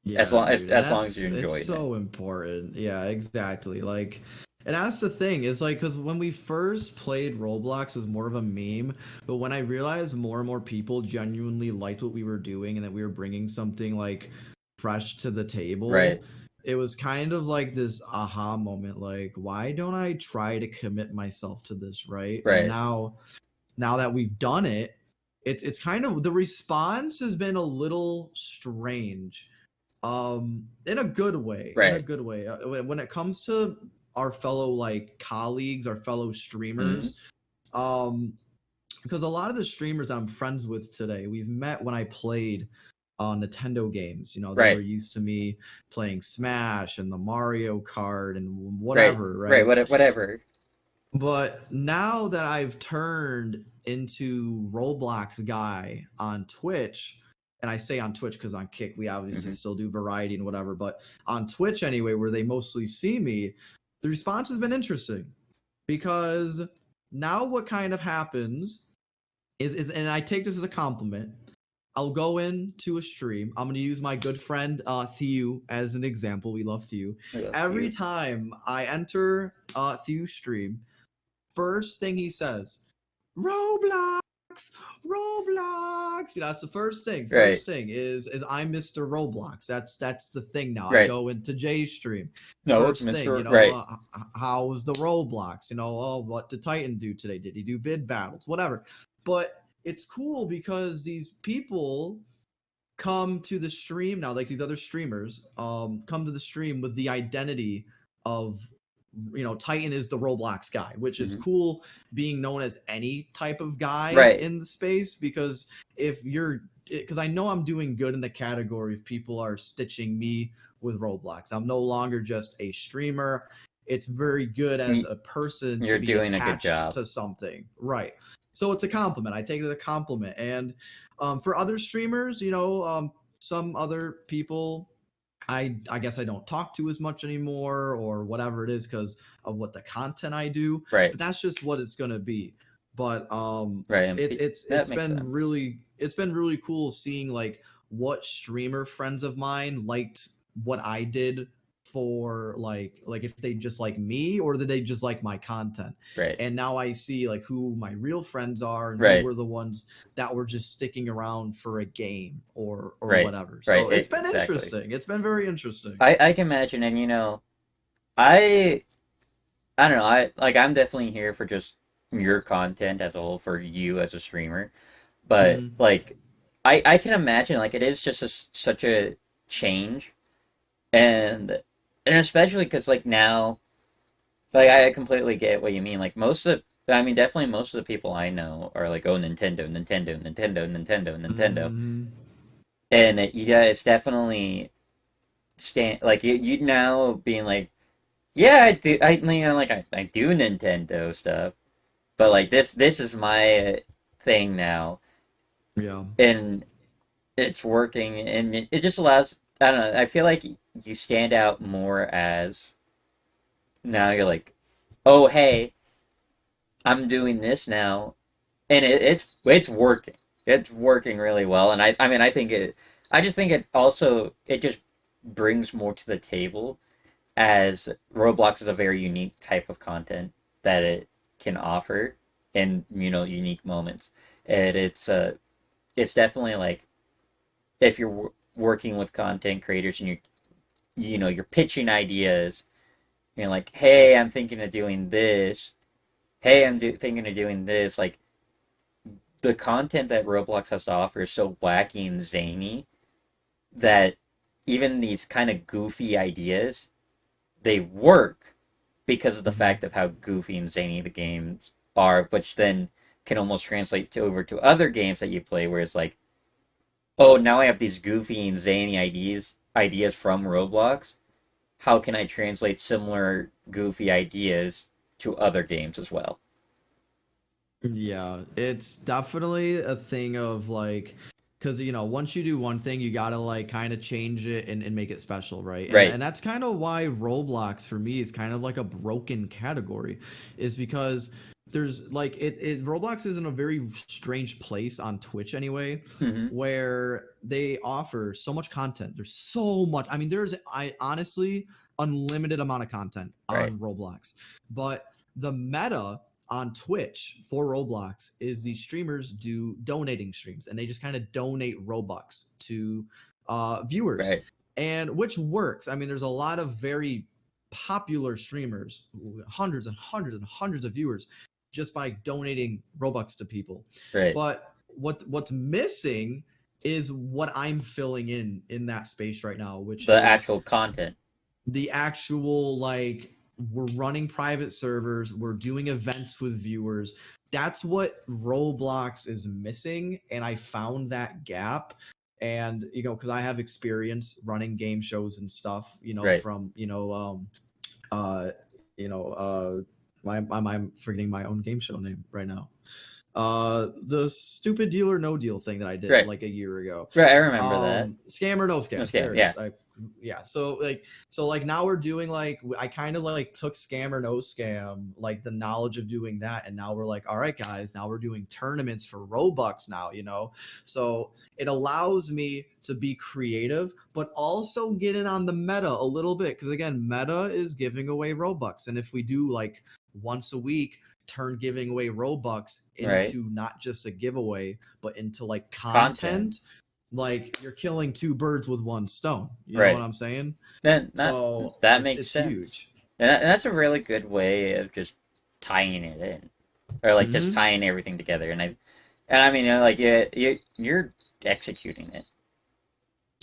Yeah, dude, and As long as that's you're it's enjoying it. so important. Yeah, exactly. Like, and that's the thing is like, because when we first played Roblox, it was more of a meme, but when I realized more and more people genuinely liked what we were doing and that we were bringing something like fresh to the Right, table, it was kind of like this aha moment. Like, why don't I try to commit myself to this, right? And right, now that we've done it, it's kind of the response has been a little strange, in a good way, in a right. good way. When it comes to our fellow like colleagues, our fellow Hmm. streamers, um because a lot of the streamers I'm friends with today, we've met when I played Nintendo games. They were Right, used to me playing Smash and the Mario Kart and right, whatever, right. right? Whatever. But now that I've turned into Roblox guy on Twitch, and I say on Twitch because on Kick we obviously Hmm. still do variety and whatever, but on Twitch anyway, where they mostly see me, the response has been interesting because now what kind of happens is and I take this as a compliment. I'll go into a stream. I'm gonna use my good friend Theo as an example. We love Theo. I love Every you. time I enter Theo's stream, first thing he says, Roblox, Roblox. That's the first thing. Right, First thing is I'm Mr. Roblox. That's the thing now. I right. go into Jay's stream. No, it's First thing, Mr. Right. how was the Roblox? Oh, what did Titan do today? Did he do bid battles? Whatever. But it's cool because these people come to the stream now, like these other streamers, come to the stream with the identity of Titan is the Roblox guy, which is Hmm. cool being known as any type of guy Right. in the space because if you're because I know I'm doing good in the category if people are stitching me with Roblox. I'm no longer just a streamer. It's very good as Y- a person to You're be doing a good attached job. to something. Right. So it's a compliment. I take it as a compliment. And for other streamers, some other people I guess I don't talk to as much anymore or whatever it is because of what the content I do, Right. but that's just what it's gonna be. But Right. That it's makes been sense. really cool seeing like what streamer friends of mine liked what I did for like if they just like me or did they just like my content. Right. And now I see like who my real friends are and who Right. were the ones that were just sticking around for a game or Right. whatever. Right. So it's been Exactly. interesting. It's been very interesting. I can imagine, and I I don't know. I'm definitely here for just your content as a whole for you as a streamer, but Hmm. like I can imagine like it is just such a change, and especially because like now like I completely get what you mean. Like I mean definitely most of the people I know are like, oh, Nintendo, Nintendo, Nintendo, Nintendo, Nintendo, Hmm. and yeah, it's definitely stand like you now being like, yeah, I do. I do Nintendo stuff, but like this is my thing now, Yeah. and it's working, and it just allows. I don't know. I feel like you stand out more as now. You're like, oh hey, I'm doing this now, and it's working. It's working really well, and I mean I think it. I just think it just brings more to the table as Roblox is a very unique type of content that it can offer in unique moments, and it's definitely like if you're working with content creators and you're pitching ideas. You're like, hey, I'm thinking of doing this. Hey, I'm thinking of doing this. Like, the content that Roblox has to offer is so wacky and zany that even these kind of goofy ideas, they work because of the fact of how goofy and zany the games are, which then can almost translate over to other games that you play, where it's like, oh, now I have these goofy and zany ideas from Roblox. How can I translate similar goofy ideas to other games as well? Yeah, it's definitely a thing of like, because once you do one thing, you gotta like kind of change it and make it special, right? And Right, and that's kind of why Roblox for me is kind of like a broken category, is because there's like it Roblox is in a very strange place on Twitch anyway, hmm, where they offer so much content. There's so much. I mean, there's I honestly unlimited amount of content right, on Roblox, but the meta on Twitch for Roblox is these streamers do donating streams, and they just kind of donate Robux to viewers, right, and which works. I mean, there's a lot of very popular streamers, hundreds and hundreds and hundreds of viewers, just by donating Robux to people. right. But what's missing is what I'm filling in that space right now, which The is actual content. the actual like we're running private servers, we're doing events with viewers. That's what Roblox is missing, and I found that gap. And because I have experience running game shows and stuff, Right. from uh you know I'm forgetting my own game show name right now. The stupid Deal or No Deal thing that I did Right. like a year ago. Right. I remember that. Scam or no scam. No scam. There it Yeah. is. Yeah. So now we're doing like I kind of like took scam or no scam, like the knowledge of doing that, and now we're like, all right, guys, now we're doing tournaments for Robux now. So it allows me to be creative, but also get in on the meta a little bit, because again, meta is giving away Robux, and if we do like once a week turn giving away Robux Right. into not just a giveaway, but into like Content. content, like you're killing two birds with one stone. You know what Right. I'm saying? Then So that it's makes it's sense. huge. And that's a really good way of just tying it in, or like just Hmm. tying everything together. And I mean, like you're executing it.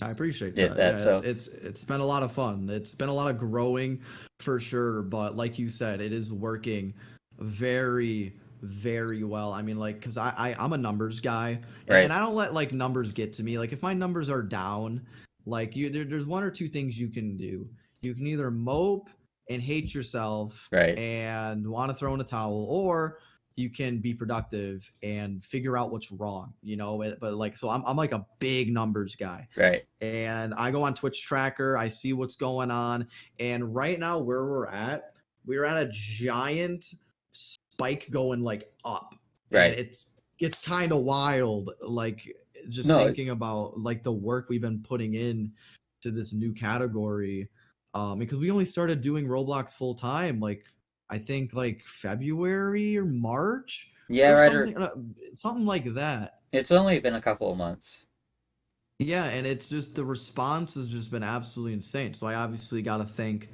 I appreciate Did that. that Yeah, it's so? it's it's been a lot of fun. It's been a lot of growing for sure, but like you said, it is working very very well. I mean, like, because I'm a numbers guy, and Right. I don't let like numbers get to me. Like if my numbers are down, like there's one or two things you can do. You can either mope and hate yourself Right. and want to throw in a towel, or you can be productive and figure out what's wrong, but like, so I'm like a big numbers guy, Right. and I go on Twitch tracker, I see what's going on, and right now where we're at a giant spike going like up, and Right. it's kind of wild, like just No. thinking about like the work we've been putting in to this new category, because we only started doing Roblox full time like I think like February or March Yeah. or Right. something like that. It's only been a couple of months. Yeah, and it's just the response has just been absolutely insane. So I obviously got to thank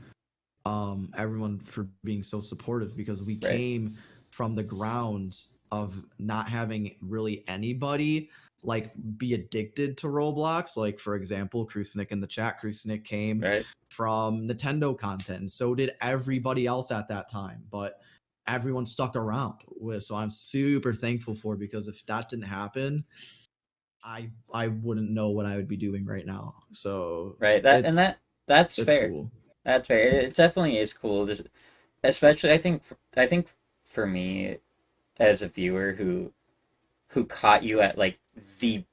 everyone for being so supportive, because we Right. came from the grounds of not having really anybody like be addicted to Roblox. Like for example, Krusnik in the chat, Krusnik came Right. from Nintendo content, and so did everybody else at that time. But everyone stuck around with, so I'm super thankful for it, because if that didn't happen, I wouldn't know what I would be doing right now. So Right. That's it's fair. cool. That's fair. It definitely is cool. Especially, I think for me as a viewer who caught you at like the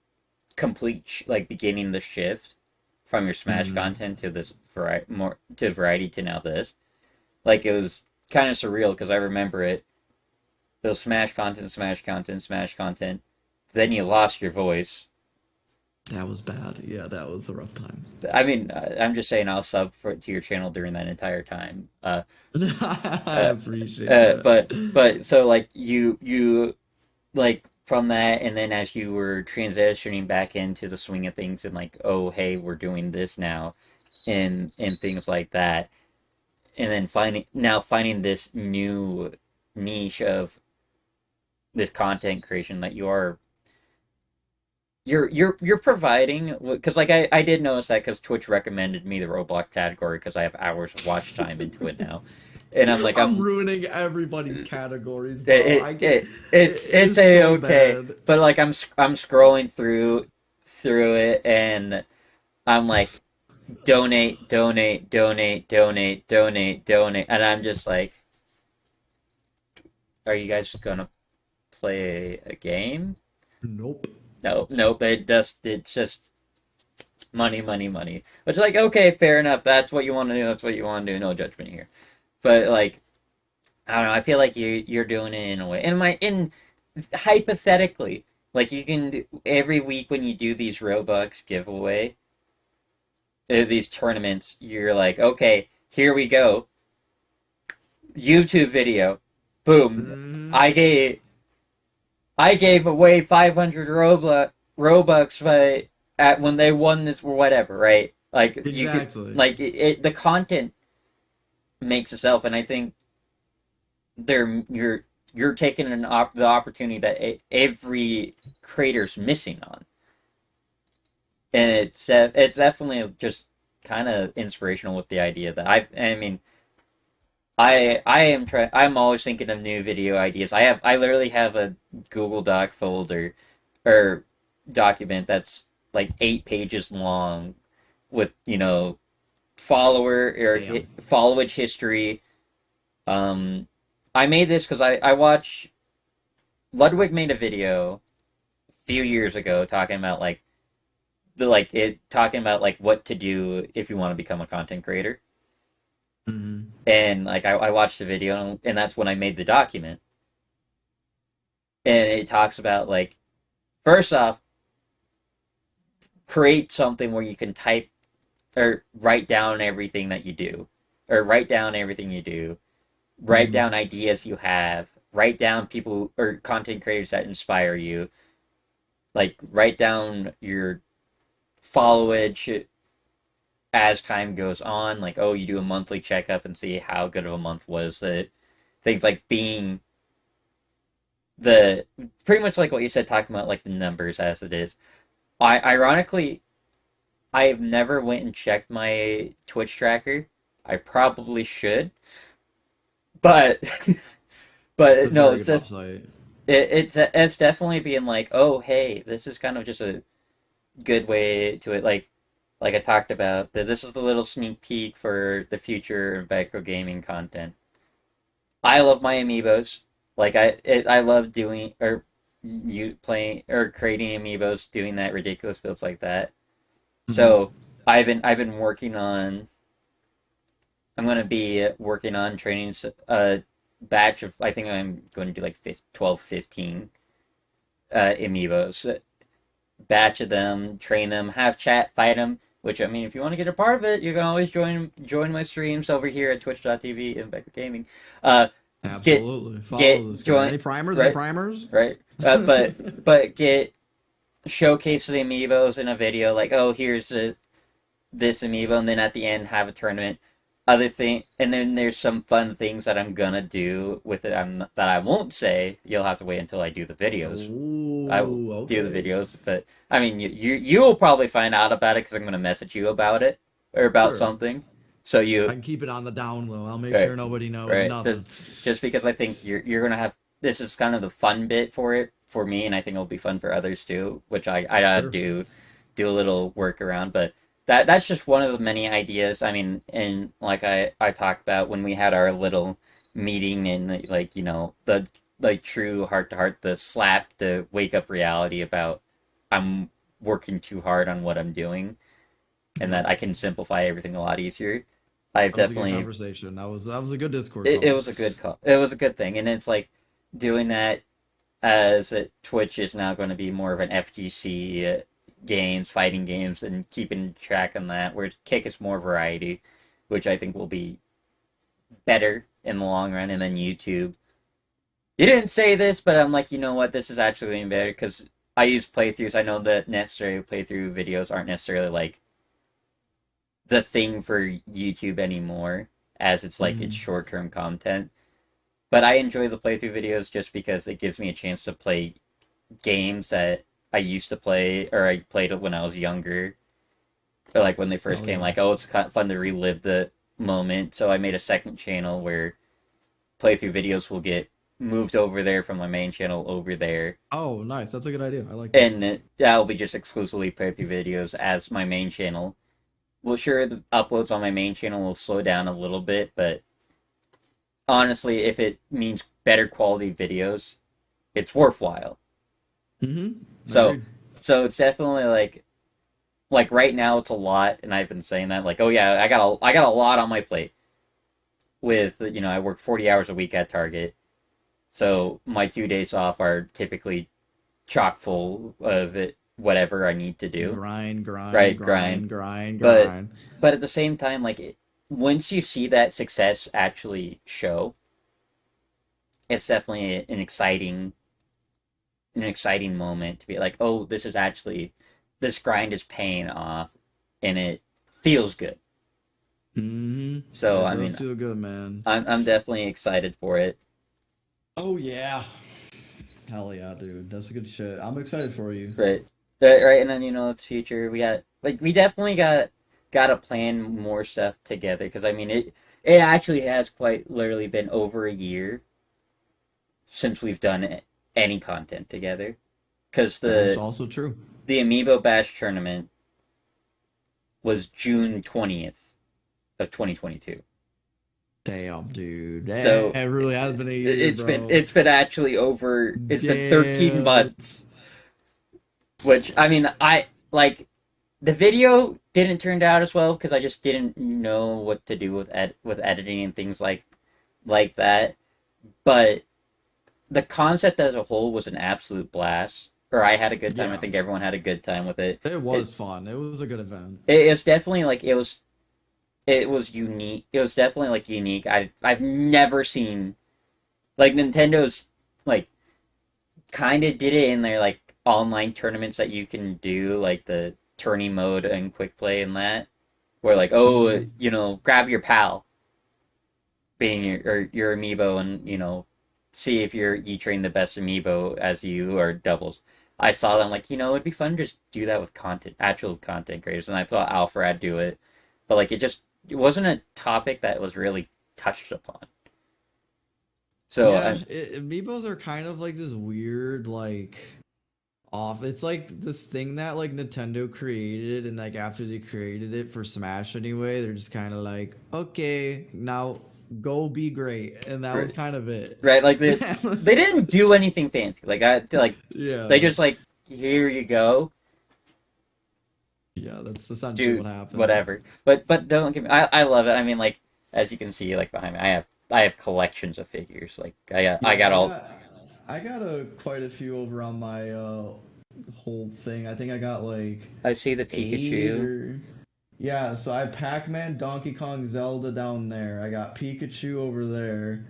complete like beginning the shift from your Smash Mm. content to this variety to now this, like it was kind of surreal because I remember it. Those Smash content, Smash content, Smash content. Then you lost your voice. That was bad. Yeah, that was a rough time. I mean, I'm just saying I'll to your channel during that entire time. I Uh, appreciate that. but so like you like from that, and then as you were transitioning back into the swing of things, and like, oh hey, we're doing this now. and things like that, and then finding this new niche of this content creation that you're providing, because like I did notice that because Twitch recommended me the Roblox category because I have hours of watch time into it now, and I'm like I'm ruining everybody's categories, bro. It's a so okay, bad. but like I'm scrolling through it, and I'm like donate, donate, donate, donate, donate, donate, and I'm just like, are you guys gonna play a game? Nope. Nope. It's just money, money, money. Which is like, okay, fair enough. That's what you want to do. That's what you want to do. No judgment here. But like, I don't know. I feel like you're doing it in a way. In hypothetically, like you can do, every week when you do these Robux giveaway, these tournaments, you're like, okay, here we go. YouTube video, boom. I gave away 500 Robux when they won this or whatever, right? Like exactly. You could, like the content makes itself, and I think you're taking the opportunity that every creator's missing on, and it's definitely just kind of inspirational with the idea that I mean. I'm always thinking of new video ideas. I literally have a Google Doc folder or document that's like 8 pages long with, follower or followage history. I made this because I watch Ludwig made a video a few years ago talking about talking about like what to do if you want to become a content creator. Mm-hmm. And like I watched the video, and that's when I made the document. And it talks about like, first off, create something where you can type or write down everything that you do, or write down everything you do, write down ideas you have, write down people or content creators that inspire you, like write down your followage as time goes on, like, oh, you do a monthly checkup and see how good of a month was it. Things like being pretty much like what you said, talking about like the numbers as it is. Ironically, I've never went and checked my Twitch tracker. I probably should, but but no, it's definitely being like, oh, hey, this is kind of just a good way to it, like I talked about, this is the little sneak peek for the future imBeko gaming content. I love my amiibos. Like I love doing or you playing or creating amiibos, doing that ridiculous builds like that. Mm-hmm. So I've been working on. I'm gonna be working on training a batch of. I think I'm going to do like 12, 15 amiibos. Batch of them, train them, have chat, fight them. Which, I mean, if you want to get a part of it, you can always join my streams over here at twitch.tv imBeko Gaming. Absolutely. Follow this guy. Any primers? Right, any primers? Right. But get showcase the amiibos in a video, like, oh, here's this amiibo, and then at the end have a tournament. Other thing, and then there's some fun things that I'm gonna do with it. That I won't say. You'll have to wait until I do the videos. Ooh, I will do the videos, but I mean, you will probably find out about it because I'm gonna message you about it or about something. So I can keep it on the down low. I'll make sure nobody knows nothing. Just because I think you're gonna have, this is kind of the fun bit for it for me, and I think it'll be fun for others too. Which I do a little work around, but. That's just one of the many ideas. I mean, and like I talked about when we had our little meeting, and like, the like true heart to heart, the wake up reality about I'm working too hard on what I'm doing, and that I can simplify everything a lot easier. I've definitely a good conversation. That was a good Discord. It was a good call. It was a good thing, and it's like doing that as Twitch is now going to be more of an FGC. Games, fighting games, and keeping track on that, where Kick is more variety, which I think will be better in the long run. And then YouTube. You didn't say this, but I'm like, you know what? This is actually going to be better because I use playthroughs. I know that necessary playthrough videos aren't necessarily like the thing for YouTube anymore, as it's like it's short-term content. But I enjoy the playthrough videos just because it gives me a chance to play games that I used to play, or I played it when I was younger. Or like when they first came, like, oh, it's kind of fun to relive the moment. So I made a second channel where playthrough videos will get moved over there from my main channel over there. Oh, nice. That's a good idea. I like that. And that'll be just exclusively playthrough videos as my main channel. Well, sure, the uploads on my main channel will slow down a little bit, but honestly, if it means better quality videos, it's worthwhile. So it's definitely like right now it's a lot, and I've been saying that, like, oh yeah, I got a lot on my plate. With, I work 40 hours a week at Target, so my 2 days off are typically chock full of it, whatever I need to do. Grind. But at the same time, like, once you see that success actually show, it's definitely an exciting moment to be like, oh, this grind is paying off, and it feels good. So I mean, feel good, man. I'm definitely excited for it. Oh yeah, hell yeah, dude. That's a good shit. I'm excited for you. Right. And then it's future. We definitely got to plan more stuff together, because I mean it actually has quite literally been over a year since we've done any content together. Because that's also true. The Amiibo Bash tournament was June 20th of 2022. Damn, dude. So it really has been a year. It's been actually over. It's been 13 months. Which, I mean, I like the video didn't turn out as well because I just didn't know what to do with editing and things like that. But the concept as a whole was an absolute blast. Or I had a good time. Yeah. I think everyone had a good time with it. It was fun. It was a good event. It's definitely like it was unique. It was definitely like unique. I've never seen, like, Nintendo's like kind of did it in their like online tournaments that you can do, like the tourney mode and quick play and that, where like, oh, grab your pal, being your amiibo, and see if you train the best amiibo as you, or doubles. I saw them like, it'd be fun to just do that with actual content creators, and I thought Alfred do it, but like it wasn't a topic that was really touched upon. So yeah, amiibos are kind of like this weird like off. It's like this thing that like Nintendo created, and like after they created it for Smash anyway, they're just kind of like, okay, now go be great, and that was kind of it. Right, like they didn't do anything fancy. Yeah, they just like, here you go. Yeah, that's essentially what happened. Whatever, but don't get me. I love it. I mean, like, as you can see, like behind me, I have collections of figures. Like I got quite a few over on my whole thing. I think I got like I see the Pikachu. Yeah, so I have Pac-Man, Donkey Kong, Zelda down there. I got Pikachu over there.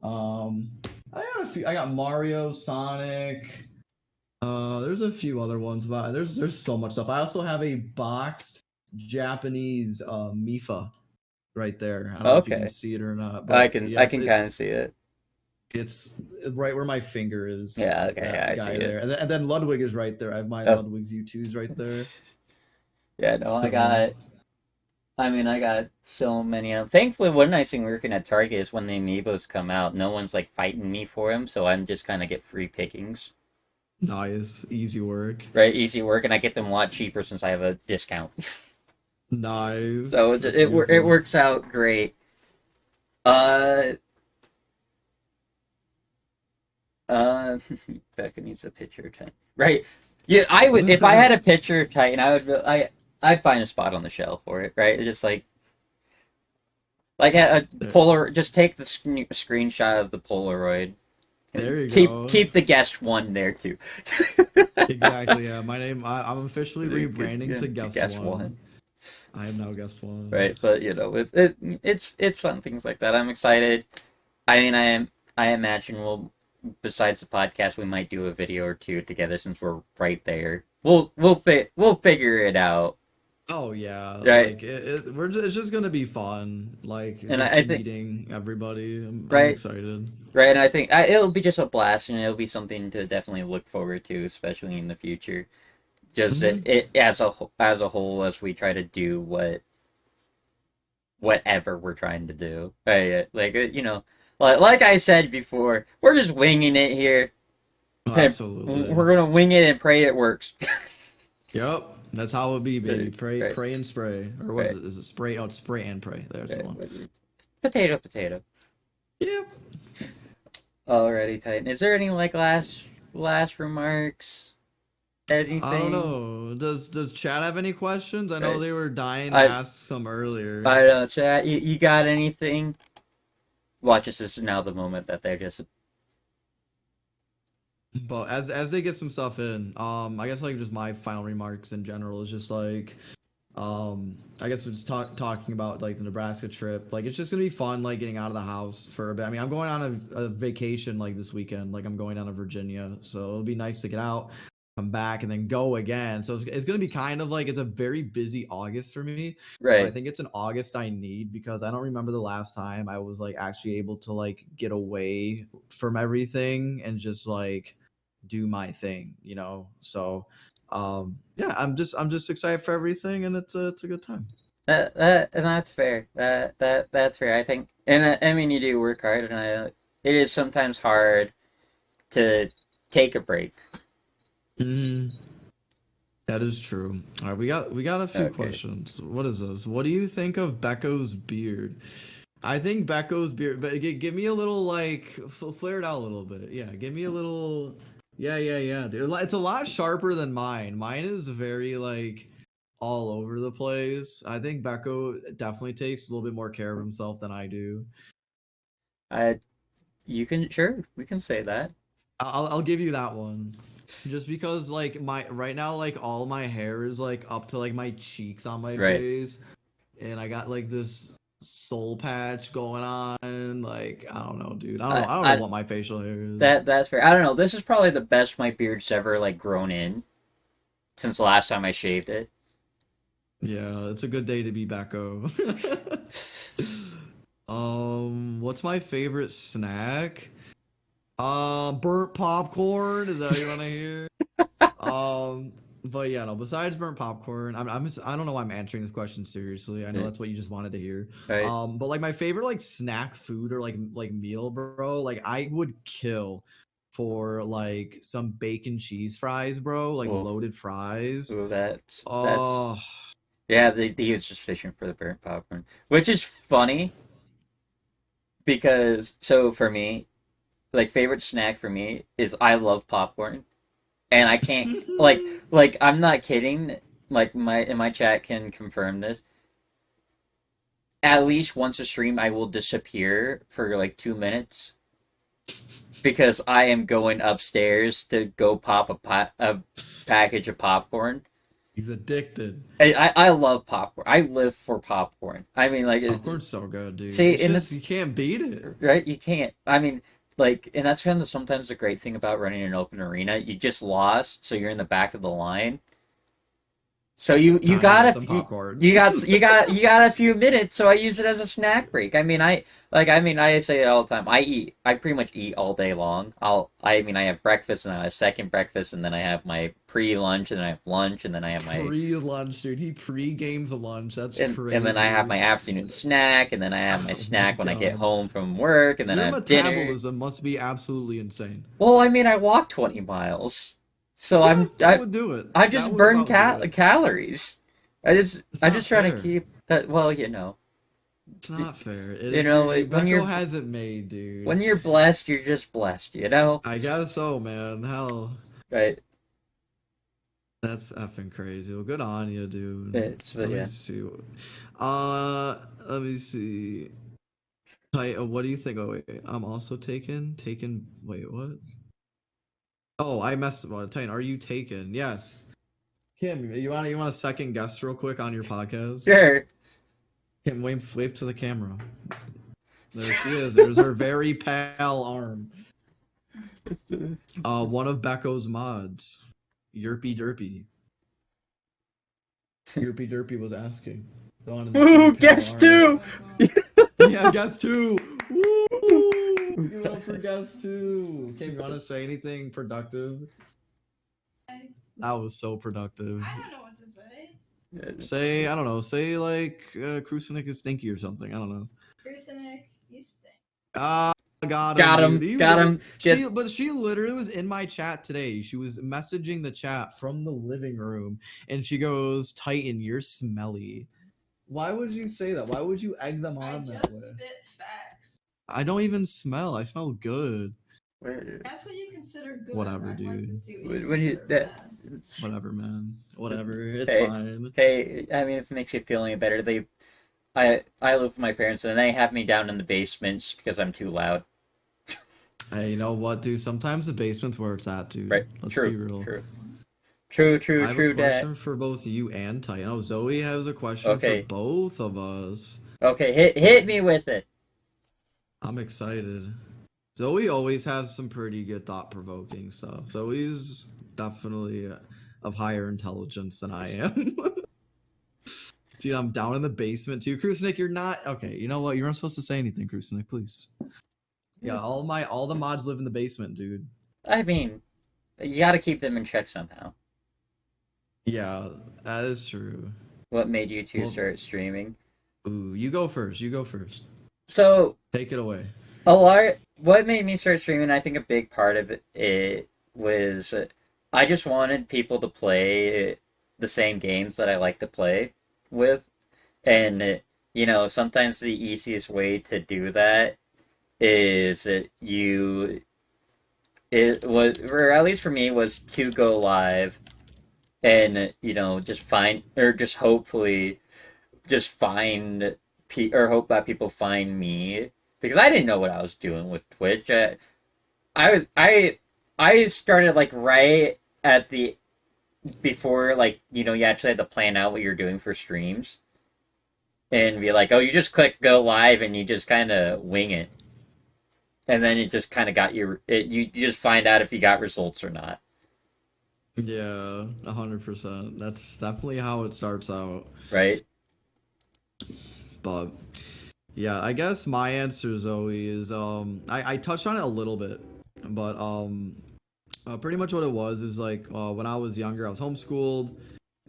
I got Mario, Sonic. There's a few other ones, but there's so much stuff. I also have a boxed Japanese Mifa right there. I don't know if you can see it or not. But I can kind of see it. It's right where my finger is. Yeah, okay, I see there. it. And then Ludwig is right there. I have my Ludwig's U2s right there. Yeah, no, I got so many of them. Thankfully, one nice thing working at Target is when the amiibos come out, no one's like fighting me for them, so I'm just kind of get free pickings. Nice, easy work. Right, easy work, and I get them a lot cheaper since I have a discount. Nice. So it works out great. Becca needs a picture of Titan. Right. Yeah, I would, if I had a picture of Titan, I'd find a spot on the shelf for it, right? It's just like a Polaroid. Just take the screenshot of the Polaroid. There you go. Keep the guest one there too. Exactly. Yeah, my name. I'm officially rebranding to guest one. I am now guest one. Right, but it's fun things like that. I'm excited. I mean, I imagine besides the podcast, we might do a video or two together since we're right there. We'll figure it out. Oh yeah, Right. like it's just gonna be fun. Like And just I think meeting everybody. I'm right, excited. right, and I think it'll be just a blast, and it'll be something to definitely look forward to, especially in the future. Just Hmm. it as a whole, as we try to do whatever we're trying to do. Like like I said before, we're just winging it here. Oh, And absolutely. we're gonna wing it and pray it works. Yep, that's how it be, baby. Right, Pray, right, pray and spray, or what is right, it? Is it spray? Oh, it's spray and pray. There's the one. right. Potato, potato. Yep. Alrighty, Titan. Is there any like last remarks? I don't Anything? know. Does Chad have any questions? I know Right. they were dying to I ask some earlier. I don't chat. You got anything? Watch, this is now the moment that they're just But as they get some stuff in, I guess like just my final remarks in general is just like, I guess we're just talking about like the Nebraska trip. Like it's just gonna be fun, like getting out of the house for a bit. I mean, I'm going on a vacation like this weekend. Like I'm going down to Virginia, so it'll be nice to get out, come back, and then go again. So it's gonna be kind of like it's a very busy August for me. But I right. think it's an August I need because I don't remember the last time I was like actually able to like get away from everything and just like do my thing, you know. So yeah, I'm just excited for everything, and it's a good time. That and that's fair. That's fair. I think, and I mean, you do work hard, and it is sometimes hard to take a break. Mm, that is true. All right, we got a few Okay. questions. What is this? What do you think of Becco's beard? I think Becco's beard, but give me a little like flare it out a little bit. Yeah, give me a little. Yeah, dude. It's a lot sharper than mine. Mine is very like all over the place. I think Becco definitely takes a little bit more care of himself than I do. I you can sure we can say that. I'll give you that one. Just because like my right now like all my hair is like up to like my cheeks on my Right. face, and I got like this soul patch going on. Like I don't know, dude. I don't know I what my facial hair is. that's fair. I don't know. This is probably the best my beard's ever like grown in since the last time I shaved it. Yeah, it's a good day to be Becco. What's my favorite snack? Burnt popcorn. Is that what you want to hear? But yeah, no. Besides burnt popcorn, I don't know why I'm answering this question seriously. I know that's what you just wanted to hear. Right. But like my favorite like snack food or like meal, bro. Like I would kill for like some bacon cheese fries, bro. Like Well, loaded fries. ooh, that's Oh, yeah. He was just fishing for the burnt popcorn, which is funny because so for me, like favorite snack for me is I love popcorn, and I can't like I'm not kidding. Like my chat can confirm this. At least once a stream, I will disappear for like 2 minutes because I am going upstairs to go pop a package of popcorn. he's addicted. I love popcorn. I live for popcorn. I mean, like, Popcorn's so good, dude. see, It's and just you it's can't beat it. right. You can't. I mean, like, and that's kind of sometimes the great thing about running an open arena. You just lost, so you're in the back of the line. So you Time to got get a some you, popcorn. you got a few minutes, so I use it as a snack break. I mean I say it all the time. I pretty much eat all day long. I mean I have breakfast and I have a second breakfast and then I have my pre-lunch and then I have lunch and then I have my Pre-lunch, dude. He pre-games a lunch. That's and then I have crazy. my afternoon snack and then I have my Oh my snack when I get god. home from work and then I Your have dinner. metabolism must be absolutely insane. Well, I mean I walk 20 miles. So Yeah, that would do it. I That just would burn about do it. calories. It's I not just try to fair. keep that. Well, you know, It's not fair. It you is know when Becco has it made, dude. you're blessed, you're just blessed. You know, I guess so, man. Hell, right? that's effing crazy. Well, good on you, dude. It's but Let me yeah. see. Let me see. What do you think? Oh wait, I'm also taken. Taken. Wait, what? Oh, I messed up. Titan, are you taken? Yes. Kim, you want to second guess real quick on your podcast? Sure. Kim, wave to the camera. There she is. There's her very pale arm. One of Becco's mods, Yerpy Derpy. Derpy Derpy was asking. Woo! Guess two. Yeah, guess two. Woo! Give it up for guess two. Okay, you want to say anything productive? That was so productive. I don't know what to say. Say, I don't know. Say like Crucinik is stinky or something. I don't know. Crucinik, you stink. Got him. Dude. Got him. But she literally was in my chat today. She was messaging the chat from the living room, and she goes, "Titan, you're smelly." Why would you say that? Why would you egg them on that way? I just spit facts. I don't even smell. I smell good. That's what you consider good. Whatever, I'd like to dude. see what you When you consider bad. Whatever, man. Whatever. It's Hey. fine. Hey, I mean, if it makes you feel any better, I live with my parents, and they have me down in the basement because I'm too loud. Hey, you know what, dude? Sometimes the basement's where it's at, dude. Right. Let's True. be real. True. I have a question for both you and Titan. Oh, Zoe has a question Okay. for both of us. Okay, hit me with it. I'm excited. Zoe always has some pretty good thought-provoking stuff. Zoe's definitely of higher intelligence than I am. Dude, I'm down in the basement too. Crucinik, you're not okay. You know what? You're not supposed to say anything, Crucinik, please. Yeah, all the mods live in the basement, dude. I mean, you gotta keep them in check somehow. Yeah, that is true. What made you two start streaming? Ooh, you go first. You go first. So, Take it away. what made me start streaming, I think a big part of it was I just wanted people to play the same games that I like to play with. And, sometimes the easiest way to do that is or at least for me, was to go live and, hopefully just find or hope that people find me, because I didn't know what I was doing with Twitch. I started like right at the before, like, you actually had to plan out what you're doing for streams and be like, oh, you just click go live and you just kind of wing it, and then it just kind of you just find out if you got results or not. Yeah, 100%. That's definitely how it starts out. Right. But yeah, I guess my answer, Zoe, is I touched on it a little bit, but pretty much what it was is like when I was younger, I was homeschooled,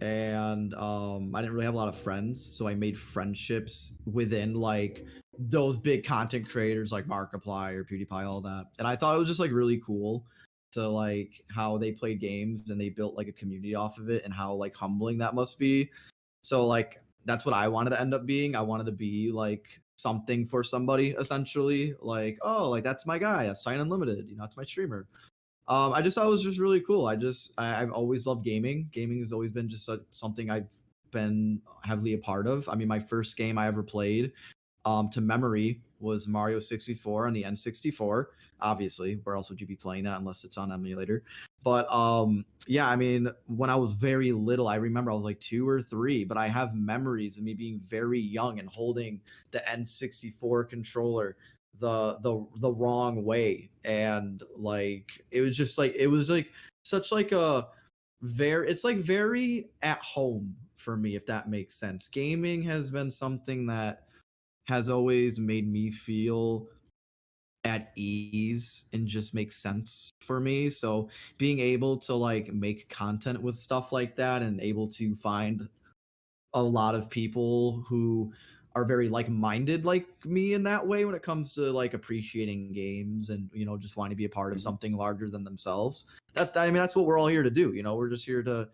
and I didn't really have a lot of friends, so I made friendships within like those big content creators like Markiplier or PewDiePie, all that, and I thought it was just like really cool to like how they played games and they built like a community off of it, and how like humbling that must be. So like that's what I wanted to end up being. I wanted to be like something for somebody, essentially. Like, oh, like that's my guy. That's Titan Unlimited. That's my streamer. I just thought it was just really cool. I've always loved gaming. Gaming has always been just something I've been heavily a part of. I mean, my first game I ever played to memory was Mario 64 on the N64. Obviously, where else would you be playing that unless it's on emulator? But yeah, I mean, when I was very little, I remember I was like 2 or 3, but I have memories of me being very young and holding the N64 controller the wrong way, and like it was just like, it was like such like a it's like very at home for me, if that makes sense. Gaming has been something that has always made me feel at ease and just makes sense for me. So being able to like make content with stuff like that and able to find a lot of people who are very like-minded like me in that way when it comes to like appreciating games and just wanting to be a part of something larger than themselves. I mean, that's what we're all here to do. We're just here to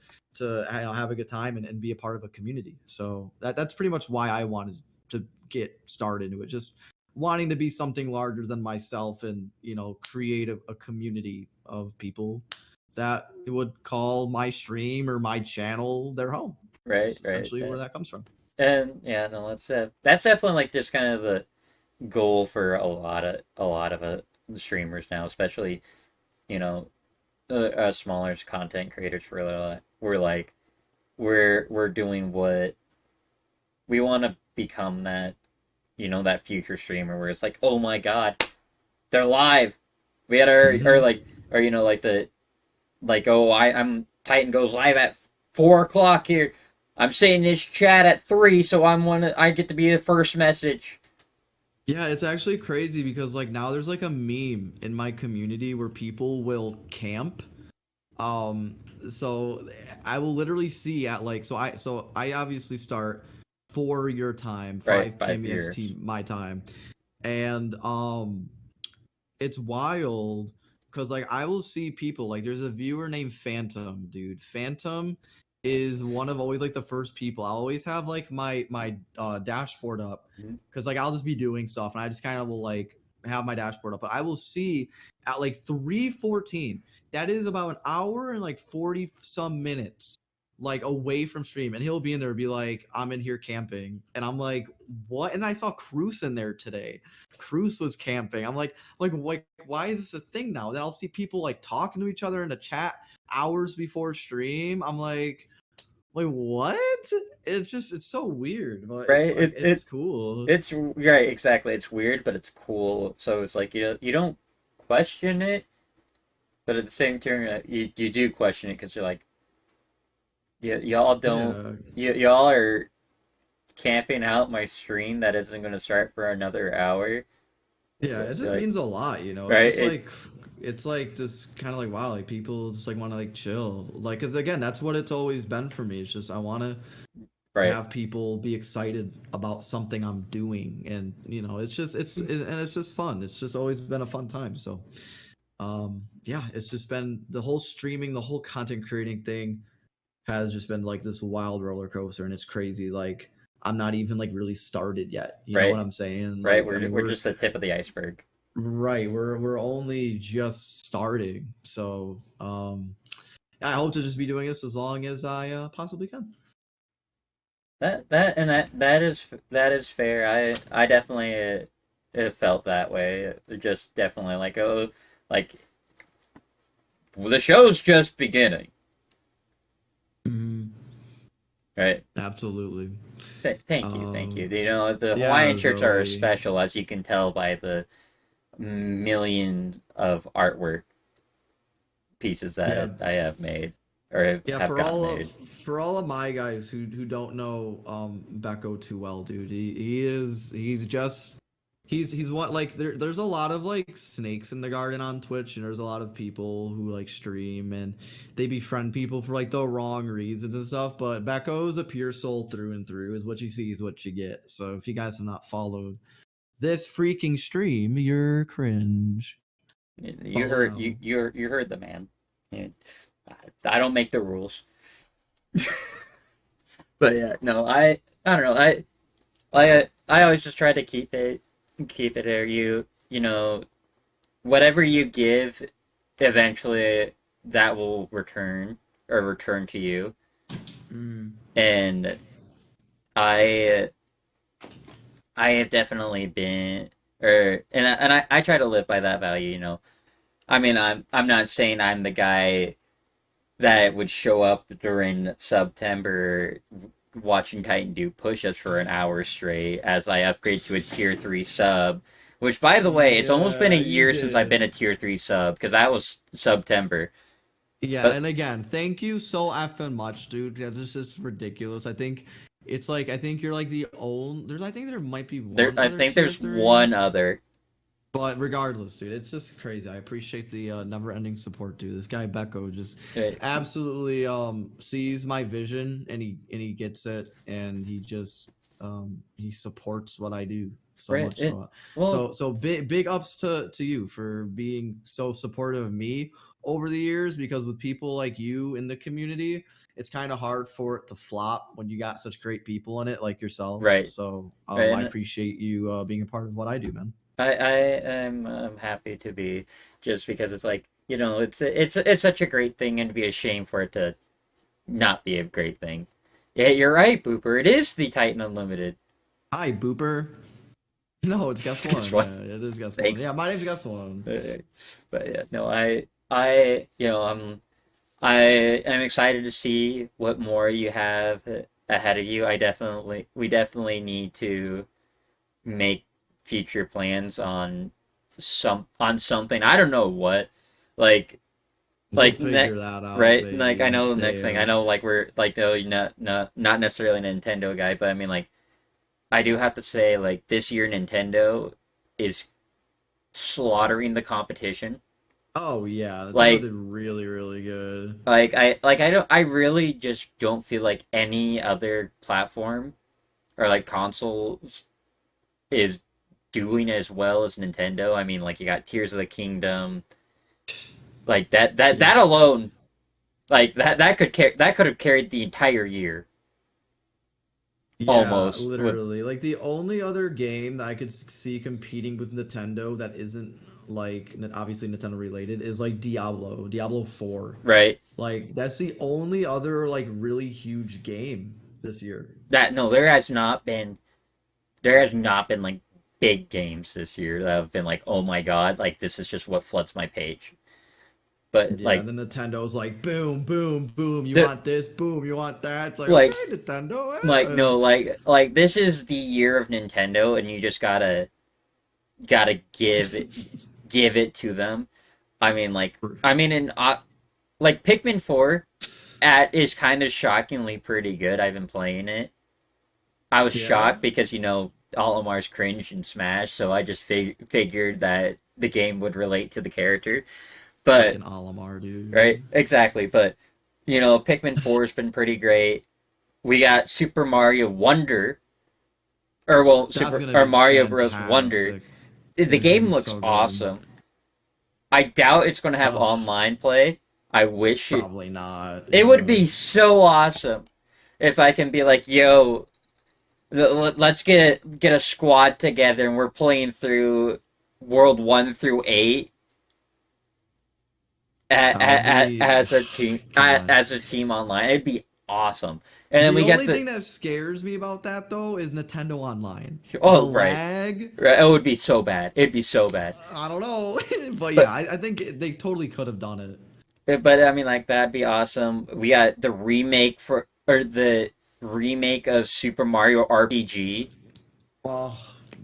have a good time and be a part of a community. So that's pretty much why I wanted to get started into it, just wanting to be something larger than myself and create a community of people that would call my stream or my channel their home. Right. That's essentially where that comes from. And yeah, no, that's definitely like just kind of the goal for a lot of streamers now, especially smaller content creators. We're doing what we want to become, that that future streamer where it's like, oh my god, they're live. We had our I'm Titan goes live at 4 o'clock here. I'm saying this chat at 3, so I get to be the first message. Yeah, it's actually crazy because like now there's like a meme in my community where people will camp. Um, so I will literally see at like so I obviously start 4 your time, Right, 5 5 p.m. years. EST my time, and it's wild because like I will see people like there's a viewer named Phantom, dude. Phantom is one of always like the first people. I always have like my dashboard up because like I'll just be doing stuff and I just kind of will like have my dashboard up. But I will see at like 3:14. That is about an hour and like 40 some minutes like away from stream, and he'll be in there and be like, I'm in here camping, and I'm like, what? And I saw Cruz in there today. Cruz was camping. I'm like, why is this a thing now? Then I'll see people like talking to each other in the chat hours before stream. I'm like what? It's so weird, but Right? it's like it's cool. It's right, exactly. It's weird, but it's cool. So it's like you don't question it, but at the same time, you do question it because you're like, y'all don't, Yeah, y'all are camping out my stream that isn't going to start for another hour. yeah, it just Like, means a lot, you know. It's right? just like it's like just kind of like wow, like people just like want to like chill, like because again, that's what it's always been for me. It's just I want to Right, have people be excited about something I'm doing, and you know and it's just fun. It's just always been a fun time. So yeah, it's just been the whole streaming, the whole content creating thing has just been like this wild roller coaster, and it's crazy. Like I'm not even like really started yet. You know what right, I'm saying? right. Like I mean We're just the tip of the iceberg. right, we're only just starting. So I hope to just be doing this as long as I possibly can. That is fair. I definitely it felt that way. Just definitely like, oh, like the show's just beginning, Mhm. right? Absolutely. Thank you, thank you. You know, the Yeah, Hawaiian shirts are Zoe. special, as you can tell by the millions of artwork pieces Yeah, that I have made or yeah. have gotten made. For all of my guys who don't know Beko too well, dude, he's just he's what like there's a lot of like snakes in the garden on Twitch, and there's a lot of people who like stream and they befriend people for like the wrong reasons and stuff. But Beko is a pure soul through and through. Is what you see is what you get. So if you guys have not followed this freaking stream, you're cringe. You Follow heard now. you heard the man. Yeah. I don't make the rules. But yeah, no, I don't know. I always just try to keep it there. You know, whatever you give, eventually that will return to you. Mm. And I I have definitely been I try to live by that value, you know. I mean, I'm not saying I'm the guy that would show up during September watching Titan do push-ups for an hour straight as I upgrade to a tier 3 sub. Which, by the way, it's almost been a Yeah, you year since I've been did. a tier 3 sub, because that was September. Yeah, But and again, thank you so effing much, dude. Yeah, this is ridiculous. I think it's like I think you're like the only. I think there might be one I other think tier there's three, one other. but regardless, dude, it's just crazy. I appreciate the never-ending support, dude. This guy Beko just uh, absolutely sees my vision, and he gets it, and he supports what I do so Right, much. So well, big ups to you for being so supportive of me over the years, because with people like you in the community, it's kind of hard for it to flop when you got such great people in it like yourself. right. So Right, I and appreciate you being a part of what I do, man. I am happy to be, just because it's like, you know, it's such a great thing, and it'd be a shame for it to not be a great thing. Yeah, you're right, Booper. It is the Titan Unlimited. Hi, Booper. No, it's Guess Guess One. what? Yeah, it is Guess One. Thanks. Yeah, my name's Guess One. But yeah, no, you know, I am excited to see what more you have ahead of you. We definitely need to make future plans on something. I don't know what. Like, like figure that out, right? baby. Like I know the next thing. I Damn. know like we're like no, not necessarily a Nintendo guy, but I mean like I do have to say like this year Nintendo is slaughtering the competition. Oh yeah, Nintendo Like did really, really good. I really just don't feel like any other platform or like consoles is doing as well as Nintendo. I mean, like you got Tears of the Kingdom, like that alone, like that could have carried the entire year Yeah, almost. With literally. Like the only other game that I could see competing with Nintendo that isn't like obviously Nintendo related is like Diablo 4. right Like that's the only other like really huge game this year. that no, there has not been like big games this year that have been like oh my god, like this is just what floods my page. But Yeah, like and then Nintendo's like boom, boom, boom. You the want this? Boom. You want that? It's like like okay, Nintendo. like no like this is the year of Nintendo, and you just gotta give it to them. I mean, in like Pikmin 4 is kind of shockingly pretty good. I've been playing it. I was Yeah, shocked because Olimar's cringe in Smash, so I just figured that the game would relate to the character. But fucking Olimar, right, dude. exactly. But Pikmin 4 has been pretty great. We got Super Mario Wonder, or well, That's Super gonna or be Mario Bros. Wonder. fantastic. The It's gonna game be looks so good. awesome. I doubt it's going to have Oh, online play. I wish probably not. it would Yeah. be so awesome if I can be like, yo, let's get a squad together and we're playing through World 1 through 8 That would be as a team God. as a team online. It'd be awesome. And then The we get only the thing that scares me about that though is Nintendo Online. The oh right. lag, Right, it would be so bad. It'd be so bad. I don't know, but yeah, But I think they totally could have done it. but I mean like that'd be awesome. We got the remake or the remake of Super Mario RPG. Oh,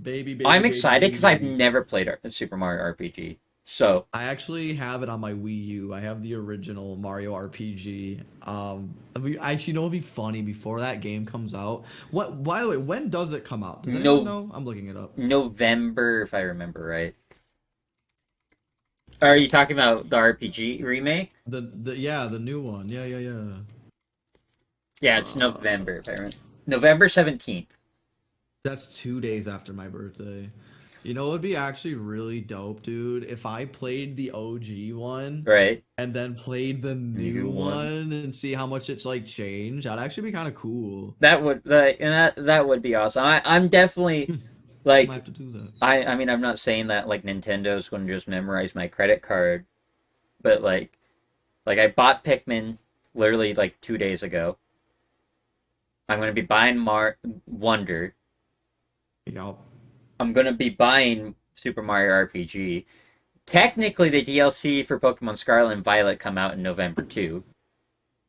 baby, baby, I'm baby, excited baby, because I've baby. never played a Super Mario RPG. So, I actually have it on my Wii U. I have the original Mario RPG. Actually, you know, it'd be funny before that game comes out. What? By the way, when does it come out? Does anyone no know? I'm looking it up. November, if I remember right. Are you talking about the RPG remake? The yeah, the new one. Yeah, yeah, yeah. Yeah, it's Uh, November, if I remember. November 17th. that's 2 days after my birthday. You know, it'd be actually really dope, dude, if I played the OG one Right? and then played the New new one. one and see how much it's like changed. That'd actually be kind of cool. That would be awesome. I'm definitely I might like have to do that. I mean I'm not saying that like Nintendo's going to just memorize my credit card, but like I bought Pikmin literally like 2 days ago. I'm going to be buying Wonder. Yup. I'm going to be buying Super Mario RPG. Technically the DLC for Pokemon Scarlet and Violet come out in November too,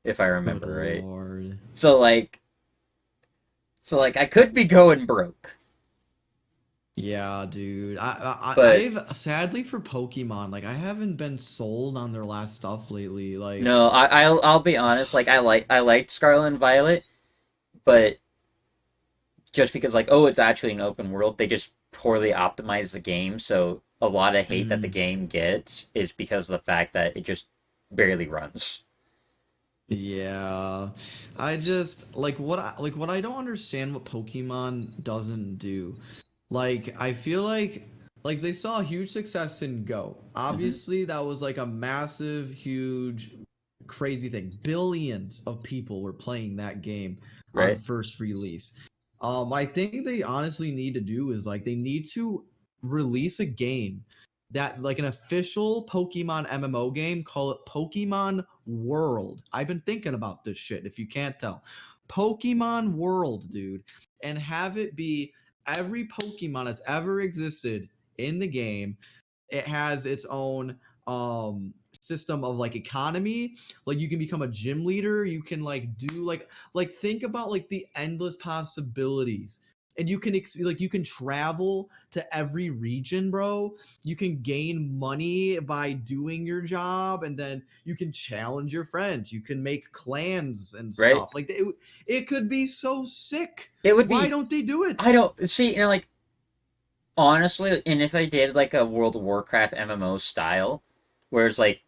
if I Good remember right. lord. So like I could be going broke. Yeah, dude. But I've sadly for Pokemon, like I haven't been sold on their last stuff lately. Like, no, I'll be honest. Like I liked Scarlet and Violet, but just because like oh it's actually an open world, they just poorly optimized the game. So a lot of hate that the mhm. game gets is because of the fact that it just barely runs. Yeah. I just like what I don't understand what Pokemon doesn't do. Like I feel like they saw huge success in Go. Hmm. Obviously, that was like a massive, huge, crazy thing. Billions of people were playing that game on Right? first release. I think they honestly need to do is like they need to release a game that like an official Pokemon MMO game, call it Pokemon World. I've been thinking about this shit, if you can't tell. Pokemon World, dude, and have it be every Pokemon that's ever existed in the game. It has its own system of like economy. Like you can become a gym leader. You can like do like think about like the endless possibilities and you can you can travel to every region, bro. You can gain money by doing your job, and then you can challenge your friends. You can make clans and Right. stuff. Like it could be so sick. It would Why be. don't they do it? I don't see. Like honestly, and if I did like a World of Warcraft MMO style, where it's like,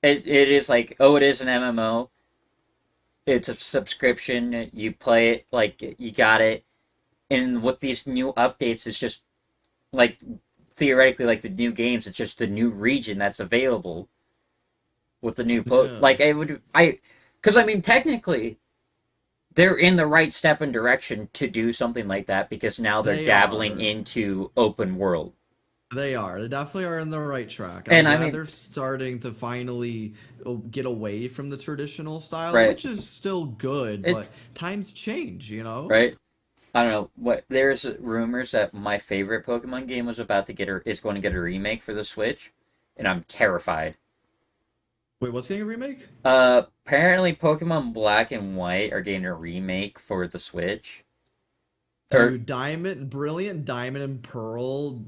it is like, oh, it is an MMO. It's a subscription. You play it, like you got it. And with these new updates, it's just like theoretically like the new games. It's just the new region that's available with the new Yeah. like because I mean technically they're in the right step and direction to do something like that because now they're They dabbling are. into open world. They are. They definitely are in the right track. And I'm I glad mean- they're starting to finally get away from the traditional style, Right. which is still good, It- but times change, you know? Right? I don't know what. There's rumors that my favorite Pokemon game was about to is going to get a remake for the Switch, and I'm terrified. Wait, what's getting a remake? Apparently Pokemon Black and White are getting a remake for the Switch. Or Dude, Brilliant Diamond and Pearl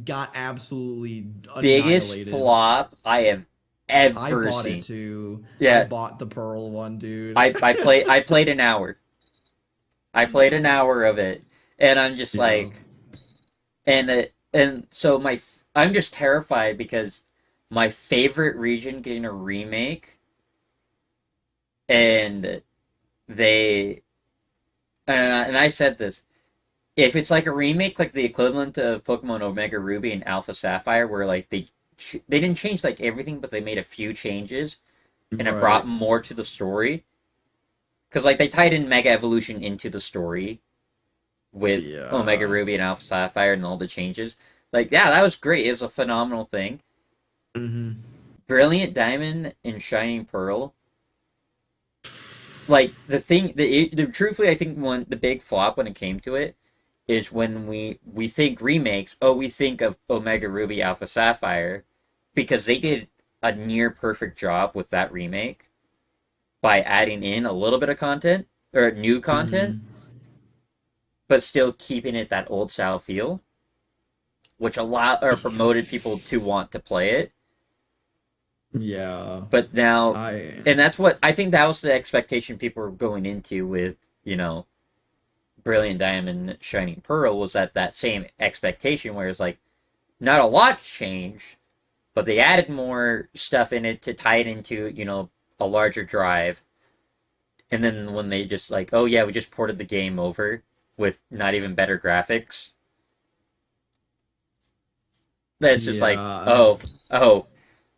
got absolutely biggest annihilated. flop I have I ever bought seen. it too. Yeah. I bought the Pearl one, dude. I played an hour. I played an hour of it, and I'm just Yeah. like, and so I'm just terrified because my favorite region getting a remake, and they, and I said this, if it's like a remake, like the equivalent of Pokemon Omega Ruby and Alpha Sapphire, where like they didn't change like everything, but they made a few changes, and it brought more to the story. Because like they tied in Mega Evolution into the story with Yeah. Omega Ruby and Alpha Sapphire and all the changes. Like, yeah, that was great. It was a phenomenal thing. Mm-hmm. Brilliant Diamond and Shining Pearl. Like truthfully, I think the big flop when it came to it is when we think remakes. Oh, we think of Omega Ruby, Alpha Sapphire, because they did a near perfect job with that remake by adding in a little bit of content or new content, but still keeping it that old style feel, which promoted people to want to play it. Yeah. But now, I that's what I think that was the expectation people were going into with, Brilliant Diamond, Shining Pearl, was that same expectation where it's like, not a lot changed, but they added more stuff in it to tie it into, a larger drive. And then when they just like, oh yeah, we just ported the game over with not even better graphics. That's just like, oh,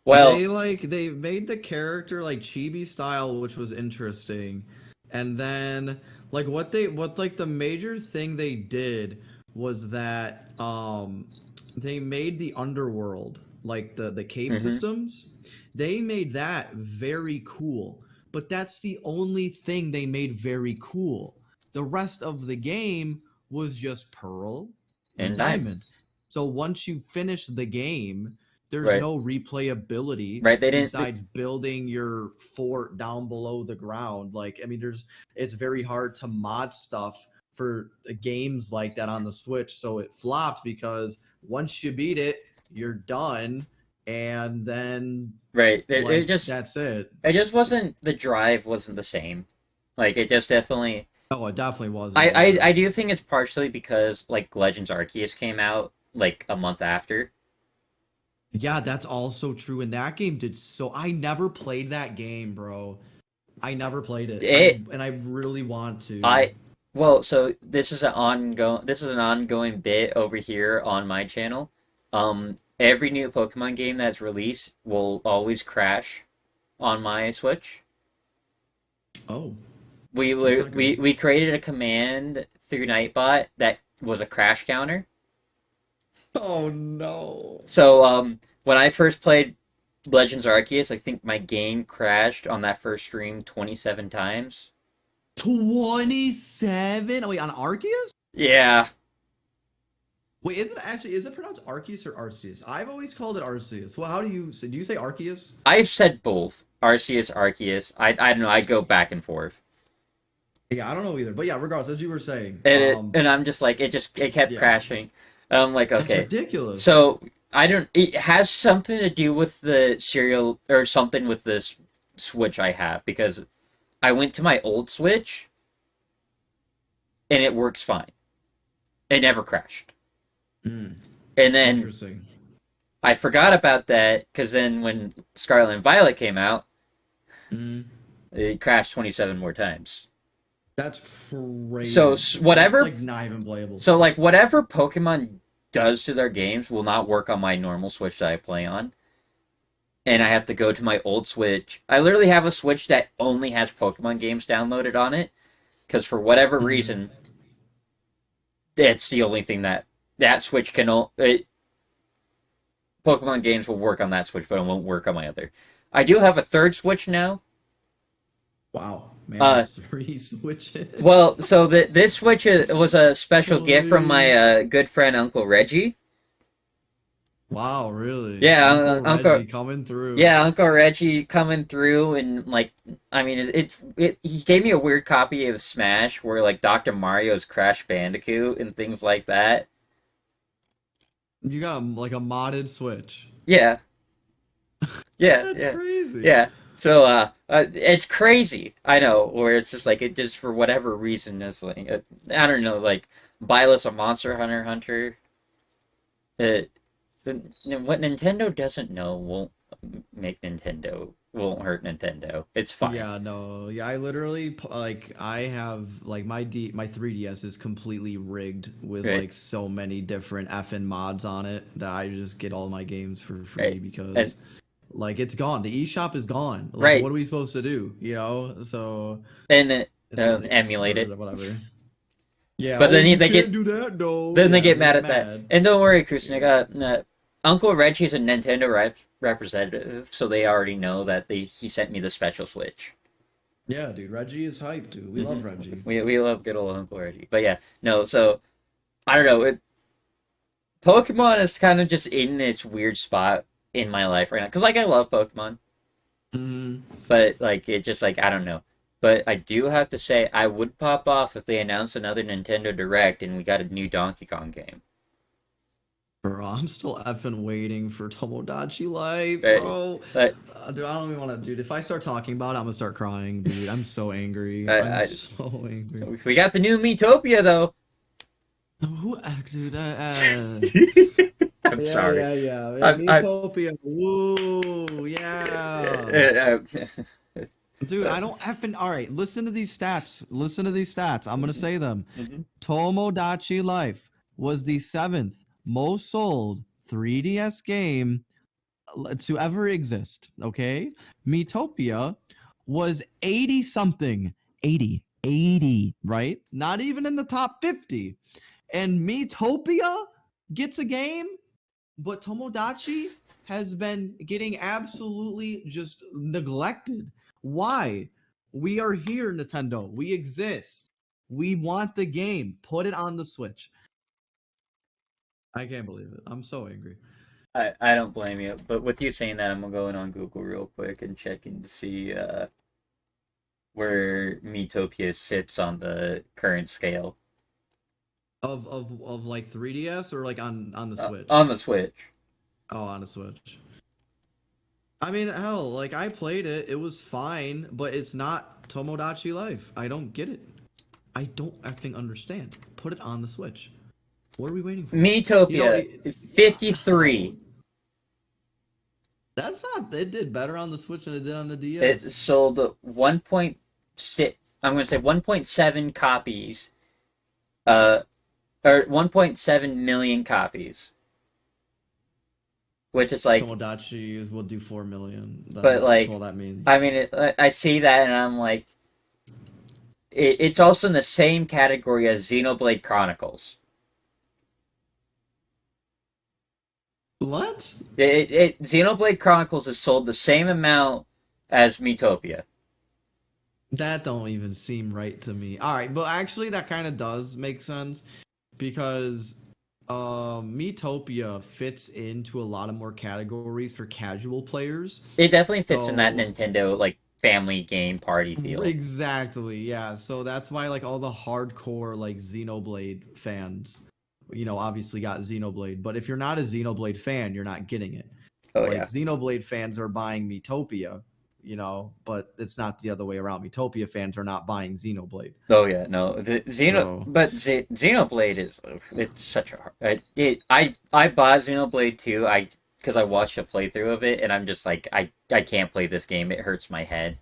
well, they made the character like chibi style, which was interesting. And then like what the major thing they did was that they made the underworld, like the cave systems. They made that very cool. But that's the only thing they made very cool. The rest of the game was just Pearl and Diamond. So once you finish the game, there's no replayability. Right, they didn't. Besides building your fort down below the ground. Like, I mean, it's very hard to mod stuff for games like that on the Switch. So it flopped because once you beat it, you're done. And then it just that's it. It just wasn't, the drive wasn't the same. Like, it just definitely. Oh, it definitely was. I do think it's partially because like Legends Arceus came out like a month after. Yeah, that's also true. And that game I never played that game, bro. I never played it. And I really want to. So this is an ongoing bit over here on my channel. Every new Pokemon game that's released will always crash on my Switch. Oh. We created a command through Nightbot that was a crash counter. Oh no. So when I first played Legends Arceus, I think my game crashed on that first stream 27 times. 27? Oh wait, on Arceus? Yeah. Wait, is it pronounced Arceus or Arceus? I've always called it Arceus. Well, do you say Arceus? I've said both. Arceus. I don't know, I go back and forth. Yeah, I don't know either. But yeah, regardless, as you were saying, And I'm just like, it kept Yeah. crashing. And I'm like, that's okay. ridiculous. So, it has something to do with the serial, or something with this Switch I have, because I went to my old Switch, and it works fine. It never crashed. Mm, And then interesting. I forgot about that, because then when Scarlet and Violet came out, Mm, it crashed 27 more times. that's crazy. So whatever, That's like not even playable. so like whatever Pokemon does to their games will not work on my normal Switch that I play on. And I have to go to my old Switch. I literally have a Switch that only has Pokemon games downloaded on it, because for whatever reason, it's the only thing that Switch can. Pokemon games will work on that Switch, but it won't work on my other. I do have a third Switch now. Wow, man, 3 Switches. Well, so this Switch was a special gift from my good friend Uncle Reggie. Wow, really? Yeah, Uncle Reggie coming through. Yeah, Uncle Reggie coming through, and like, I mean, he gave me a weird copy of Smash where like Dr. Mario's Crash Bandicoot and things like that. You got like a modded Switch. Yeah, yeah, That's yeah, crazy. yeah. So, it's crazy. I know, where it's just like it just for whatever reason is like I don't know, like Byleth a Monster Hunter. It, what Nintendo doesn't know won't hurt Nintendo. It's fine. Yeah, no. Yeah, I literally like I have like my 3DS is completely rigged with Right. like so many different effing mods on it that I just get all my games for free Right. because like it's gone. The eShop is gone. Like Right. what are we supposed to do? You know? So And it's like, emulate it. whatever. Yeah, But then you they can't get do that, no. Then they Yeah, get mad at that. And don't worry, Kusnik. Uncle Reggie's a Nintendo representative, so they already know that he sent me the special Switch. Yeah, dude, Reggie is hyped, dude. We love Reggie. We love good old Uncle Reggie. But yeah, no. So I don't know. Pokemon is kind of just in this weird spot in my life right now, because like I love Pokemon, but like it just like I don't know. But I do have to say I would pop off if they announced another Nintendo Direct and we got a new Donkey Kong game. Bro, I'm still effing waiting for Tomodachi Life, Right. bro. But Dude, I don't even want to, dude. If I start talking about it, I'm gonna start crying, dude. I'm so angry. I'm so angry. we got the new Miitopia though. Who, dude? I'm sorry. Yeah. I- Miitopia. Woo, yeah. Dude, I don't effing. All right, listen to these stats. I'm gonna say them. Tomodachi Life was the 7th most sold 3DS game to ever exist. Okay, Miitopia was 80 something, 80, right? Not even in the top 50. And Miitopia gets a game, but Tomodachi has been getting absolutely just neglected. Why? We are here, Nintendo. We exist. We want the game. Put it on the Switch. I can't believe it. I'm so angry. I don't blame you, but with you saying that, I'm going on Google real quick and checking to see where Miitopia sits on the current scale. Of like 3DS or like on the Switch? On the Switch. Oh, on the Switch. I mean, hell, like I played it. It was fine, but it's not Tomodachi Life. I don't get it. I don't effing understand. Put it on the Switch. What are we waiting for? Miitopia, 53. That's not. It did better on the Switch than it did on the DS. It sold 1.6. I'm going to say 1.7 copies. Or 1.7 million copies. Which is like. Tomodachi will do 4 million. But like, that's all that means. I mean, I see that and I'm like, it's also in the same category as Xenoblade Chronicles. What? Xenoblade Chronicles is sold the same amount as Miitopia. That don't even seem right to me. All right, but actually that kind of does make sense because Miitopia fits into a lot of more categories for casual players. It definitely fits in that Nintendo like family game party feel. Exactly, yeah. So that's why like all the hardcore like Xenoblade fans, obviously got Xenoblade. But if you're not a Xenoblade fan, you're not getting it. Oh Like yeah. Xenoblade fans are buying Miitopia, but it's not the other way around. Miitopia fans are not buying Xenoblade. Oh yeah. No, So Xenoblade is it's such a hard. I bought Xenoblade 2. Because I watched a playthrough of it, and I'm just like I can't play this game. It hurts my head.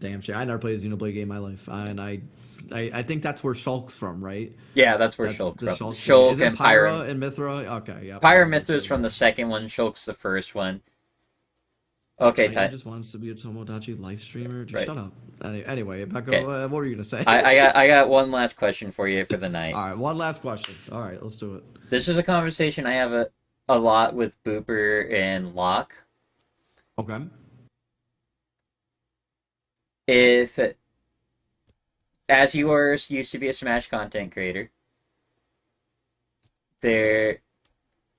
damn shit, I never played a Xenoblade game in my life, and I think that's where Shulk's from, right? Yeah, that's where That's Shulk's the from. Shulk. Shulk Is it and Pyra and Mithra? Okay, yeah. Pyra Mithra's from the second one. Shulk's the first one. Okay, I Ty. just wants to be a Tomodachi live streamer. Just Right. shut up. Anyway, Becca, Okay. what were you gonna say? I got one last question for you for the night. All right, one last question. All right, let's do it. This is a conversation I have a lot with Booper and Locke. Okay. If, as you used to be a Smash content creator,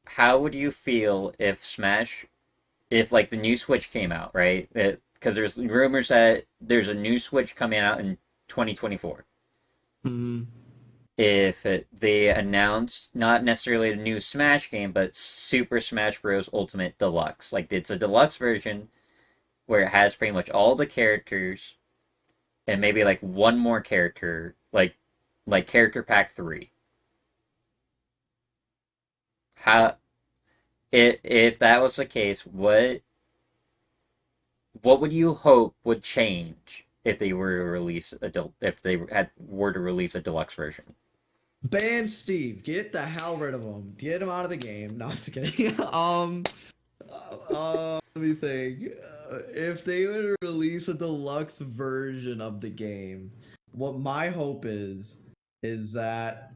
how would you feel if like the new Switch came out, right? Because there's rumors that there's a new Switch coming out in 2024. Mm-hmm. If they announced not necessarily a new Smash game, but Super Smash Bros. Ultimate Deluxe. Like, it's a deluxe version where it has pretty much all the characters and maybe like one more character, like character pack 3. If that was the case, what would you hope would change if they were to release were to release a deluxe version? Ban Steve. Get the hell rid of him. Get him out of the game. No, I'm just kidding. Let me think. If they were to release a deluxe version of the game, what my hope is that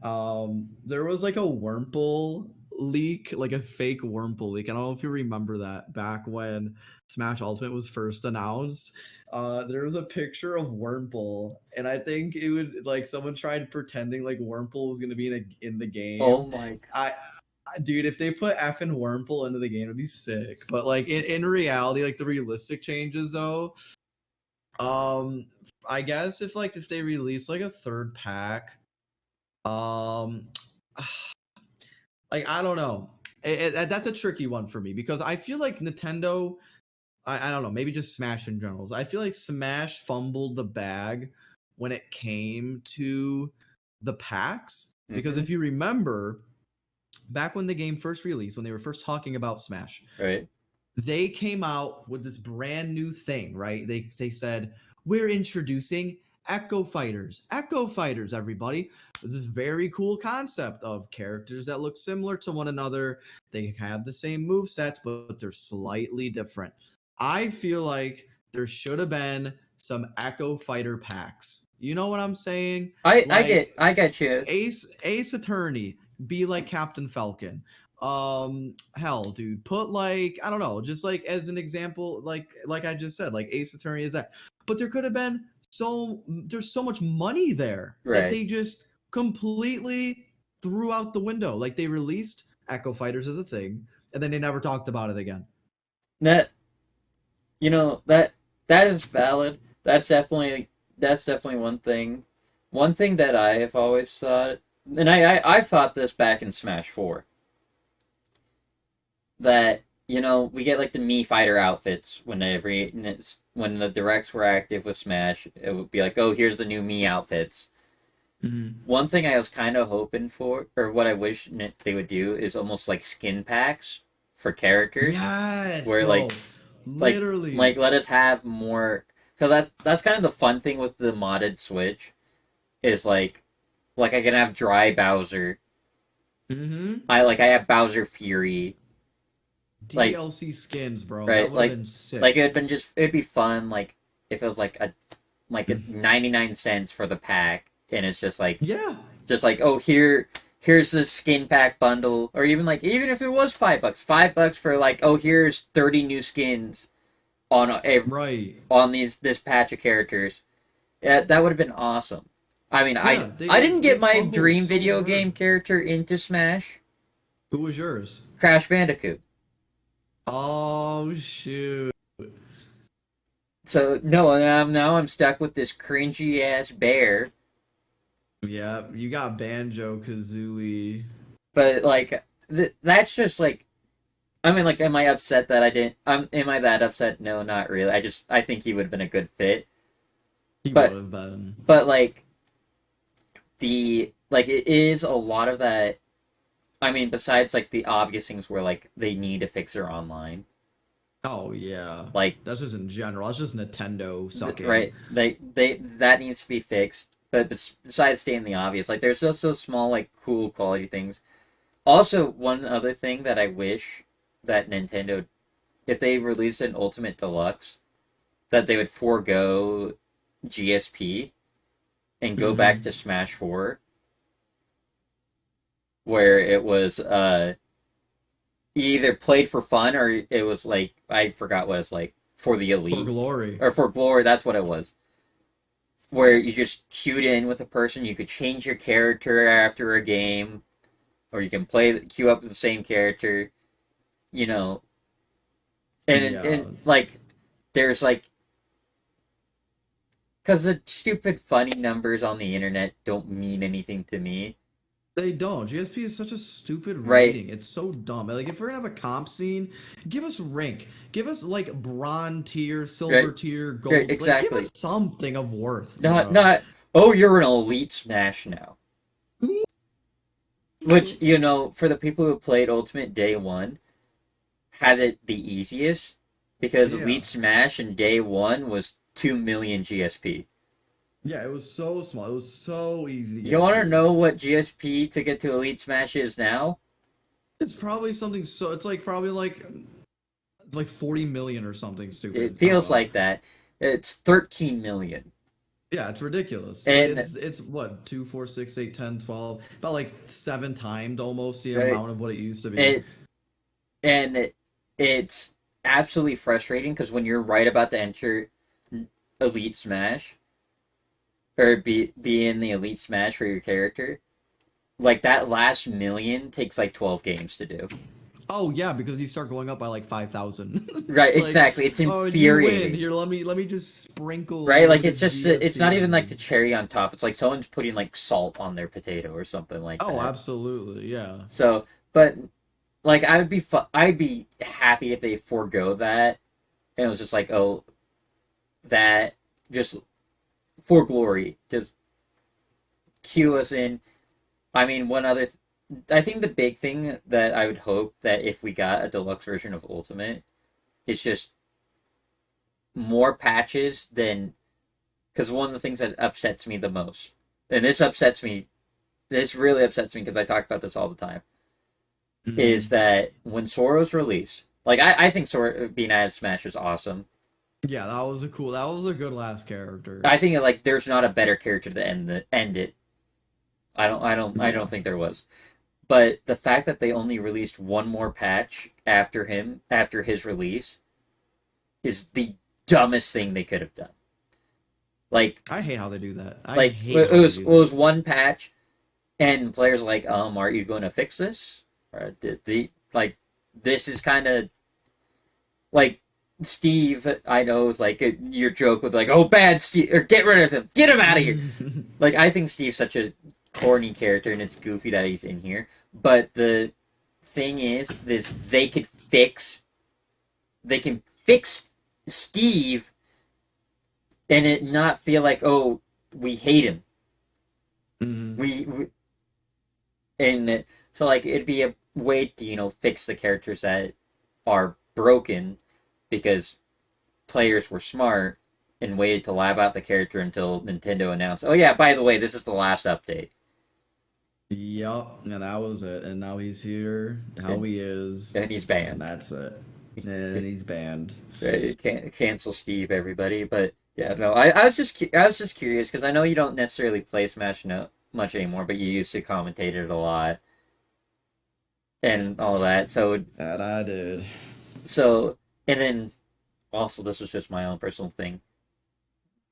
there was like a Wurmple leak, like a fake Wurmple leak. I don't know if you remember that back when Smash Ultimate was first announced. There was a picture of Wurmple, and I think it would like someone tried pretending like Wurmple was gonna be in the game. Oh my god. Dude, if they put effing Wurmple into the game, it'd be sick. But like in reality, like the realistic changes though, I guess if they release like a third pack, like I don't know, that's a tricky one for me because I feel like Nintendo, I don't know, maybe just Smash in general. I feel like Smash fumbled the bag when it came to the packs because if you remember, back when the game first released, when they were first talking about Smash, Right. they came out with this brand new thing, right? They said, we're introducing Echo Fighters. Echo Fighters, everybody. This is very cool concept of characters that look similar to one another. They have the same movesets, but they're slightly different. I feel like there should have been some Echo Fighter packs. You know what I'm saying? I get you. Ace Attorney, be like Captain Falcon. Hell, dude, put like, I don't know, just like as an example, like I just said, like Ace Attorney is that. But there could have been there's so much money there that they just completely threw out the window. Like they released Echo Fighters as a thing, and then they never talked about it again. That is valid. That's definitely one thing. One thing that I have always thought, and I thought this back in Smash 4, that we get like the Mii Fighter outfits when the directs were active with Smash. It would be like, oh, here's the new Mii outfits. Mm-hmm. One thing I was kind of hoping for, or what I wish they would do, is almost like skin packs for characters. Yes, where bro. Literally, like let us have more, because that's kind of the fun thing with the modded Switch, is like I can have Dry Bowser. Mm-hmm. I have Bowser Fury. DLC skins, bro. Right, that would have been sick. Like it'd be fun. Like if it was like a 99 cents for the pack, and it's just like oh here's the skin pack bundle, or even if it was $5 for like, oh, here's 30 new skins on on this patch of characters. Yeah, that would have been awesome. I mean, I didn't get my dream video game character into Smash. Who was yours? Crash Bandicoot. Oh shoot! So no, now I'm stuck with this cringy ass bear. Yeah, you got Banjo Kazooie. But like that's just like I mean like am I upset that I didn't am I that upset? No, not really. I think he would have been a good fit. He But would have been. but like it is a lot of that. I mean, besides like the obvious things where like they need to fix their online. Oh yeah. Like That's just in general. That's just Nintendo sucking. right, they that needs to be fixed. But besides stating the obvious, like there's also small like cool quality things. Also, one other thing that I wish that Nintendo, if they released an Ultimate Deluxe, that they would forego GSP and go back to Smash 4, where it was either played for fun or it was like I forgot what it's like for the elite For glory. or for glory. That's what it was. Where you just queued in with a person, you could change your character after a game, or you can queue up with the same character, you know. And like there's like because the stupid funny numbers on the internet don't mean anything to me. They don't. GSP is such a stupid Right. rating. It's so dumb. Like, if we're gonna have a comp scene, give us rank. Give us like bronze tier, silver Right. tier, gold. Right, exactly. Like, give us something of worth. Not oh, you're an elite Smash now. Which, you know, for the people who played Ultimate Day 1, had it the easiest because Elite Smash in Day 1 was 2 million GSP. Yeah, it was so small. It was so easy to get. You want to know what GSP to get to Elite Smash is now? It's probably something so. It's like probably like 40 million or something stupid. It feels like that. It's 13 million. Yeah, it's ridiculous. And it's what 2, 4, 6, 8, 10, 12, about like 7 times almost the Right. amount of what it used to be. It's absolutely frustrating because when you're right about to enter Elite Smash, or be in the Elite Smash for your character, like that last million takes like 12 games to do. Oh yeah, because you start going up by like 5,000. Right, Like, exactly. It's oh, infuriating. you win. Here, let me just sprinkle. Right, like the it's just it's not even like the cherry on top. It's like someone's putting like salt on their potato or something like that. Oh, absolutely, yeah. So, but like I'd be happy if they forego that, and it was just like, oh, that just for glory, just cue us in. I mean, I think the big thing that I would hope that if we got a deluxe version of Ultimate is just more patches than, because one of the things that upsets me the most, and this really upsets me because I talk about this all the time, is that when Sora's released, like I think Sora being added to Smash is awesome. Yeah, that was a good last character. I think like there's not a better character to end it. I don't think there was. But the fact that they only released one more patch after his release is the dumbest thing they could have done. Like I hate how they do that. It was one patch and players are like, are you going to fix this? Or this is kind of like Steve, I know, is like your joke with like, oh, bad Steve, or get rid of him, get him out of here. Like, I think Steve's such a corny character, and it's goofy that he's in here. But the thing is they can fix Steve, and it not feel like, oh, we hate him. We and so like it'd be a way to fix the characters that are broken, because players were smart and waited to lab out the character until Nintendo announced, oh yeah, by the way, this is the last update. Yup, and that was it. And now he's here, how he is. And he's banned. And that's it. And he's banned. Can't cancel Steve, everybody. But yeah, no, I was just curious, because I know you don't necessarily play Smash much anymore, but you used to commentate it a lot. And all that, so... That I did. So, and then, also, this was just my own personal thing.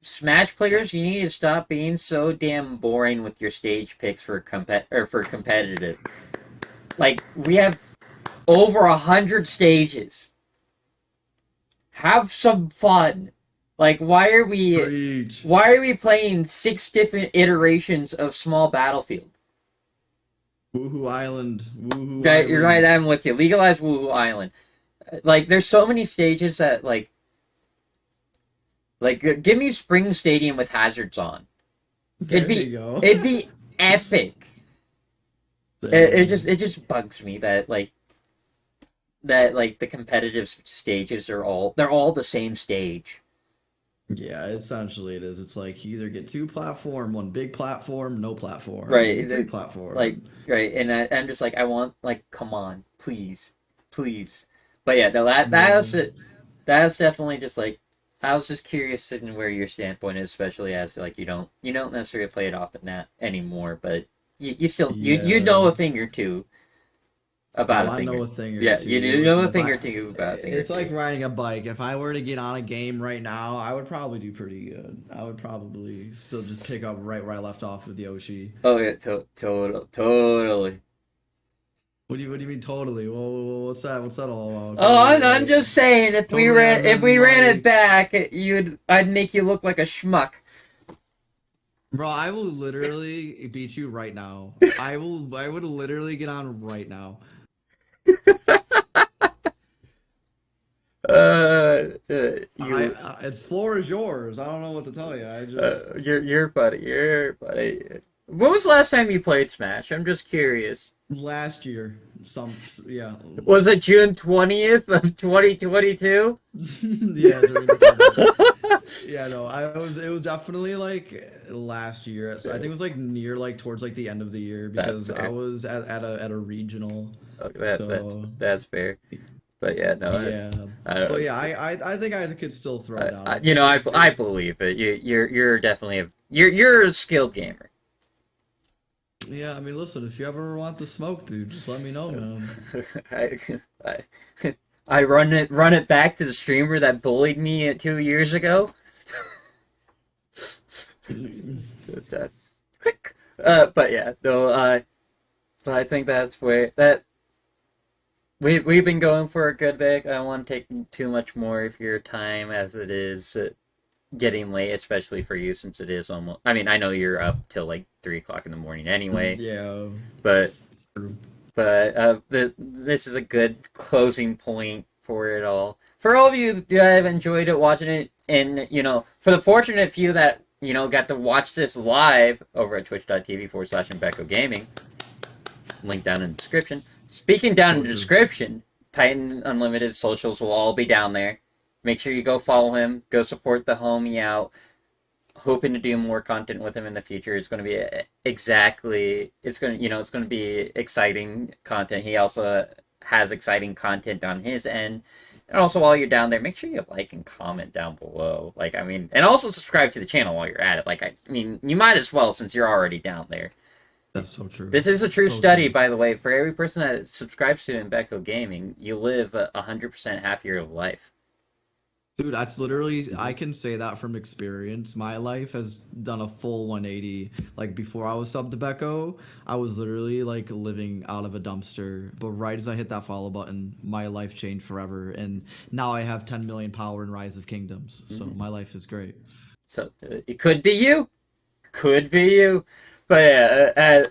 Smash players, you need to stop being so damn boring with your stage picks for competitive. Like, we have over 100 stages. Have some fun. Like, why are Preach. we playing 6 different iterations of small Battlefield? Woohoo Island. Woohoo Right, Island. you're right. I'm with you. Legalize Woohoo Island. Like, there's so many stages that like, give me Spring Stadium with hazards on. There you go. It'd be epic. It just bugs me that the competitive stages they're all the same stage. Yeah, essentially it is. It's like you either get 2 platform, 1 big platform, no platform. Right. 3 platform. Like, right, and I'm just like, I want, like, come on, please. But yeah, no, that was it. That was definitely just like, I was just curious in where your standpoint is, especially as like you don't necessarily play it often anymore, but you still you know a thing or two about a thing. I know a thing or two. Yeah, you know a thing or two about a thing. It's like riding a bike. If I were to get on a game right now, I would probably do pretty good. I would probably still just pick up right where I left off with Yoshi. Oh yeah, totally. What do you mean totally? Whoa, what's that? What's that all about? Oh, I'm just saying, if we ran it back, I'd make you look like a schmuck. Bro, I will literally beat you right now. I would literally get on right now. Its floor is yours. I don't know what to tell you. You're funny. When was the last time you played Smash? I'm just curious. Last year, yeah. Was it June 20th of 2022? Yeah, during the yeah, no, it was definitely like last year. So I think it was like near towards the end of the year because I was at a regional. Okay, that's fair. But yeah, no. Yeah. But yeah, I think I could still throw it down. I believe it. You're definitely you're a skilled gamer. Yeah, I mean, listen, if you ever want the smoke, dude, just let me know, man. I run it back to the streamer that bullied me 2 years ago. That's quick. But yeah, no. But I think that's where we've been going for a good bit. I don't want to take too much more of your time as it is getting late, especially for you since it is almost. I mean, I know you're up till 3 o'clock in the morning anyway. Yeah. But this is a good closing point for it all. For all of you who have enjoyed it, watching it, and for the fortunate few that got to watch this live over at twitch.tv/imBeko Gaming, link down in the description. Speaking down in the description, Titan Unlimited socials will all be down there. Make sure you go follow him. Go support the homie out. Hoping to do more content with him in the future. It's going to be it's going to be exciting content. He also has exciting content on his end. And also, while you're down there, make sure you like and comment down below. And also subscribe to the channel while you're at it. You might as well since you're already down there. That's so true. This is a true study, by the way. For every person that subscribes to imBeko Gaming, you live 100% happier life. Dude, that's literally, I can say that from experience. My life has done a full 180. Before I was subbed to Beko, I was literally living out of a dumpster. But right as I hit that follow button, my life changed forever. And now I have 10 million power in Rise of Kingdoms. So my life is great. So it could be you. Could be you. But yeah,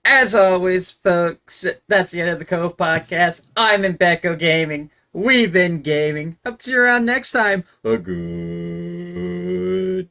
as always, folks, that's the end of the Cove Podcast. I'm imBeko Gaming. We've been gaming. Up to you around next time. A goodbye.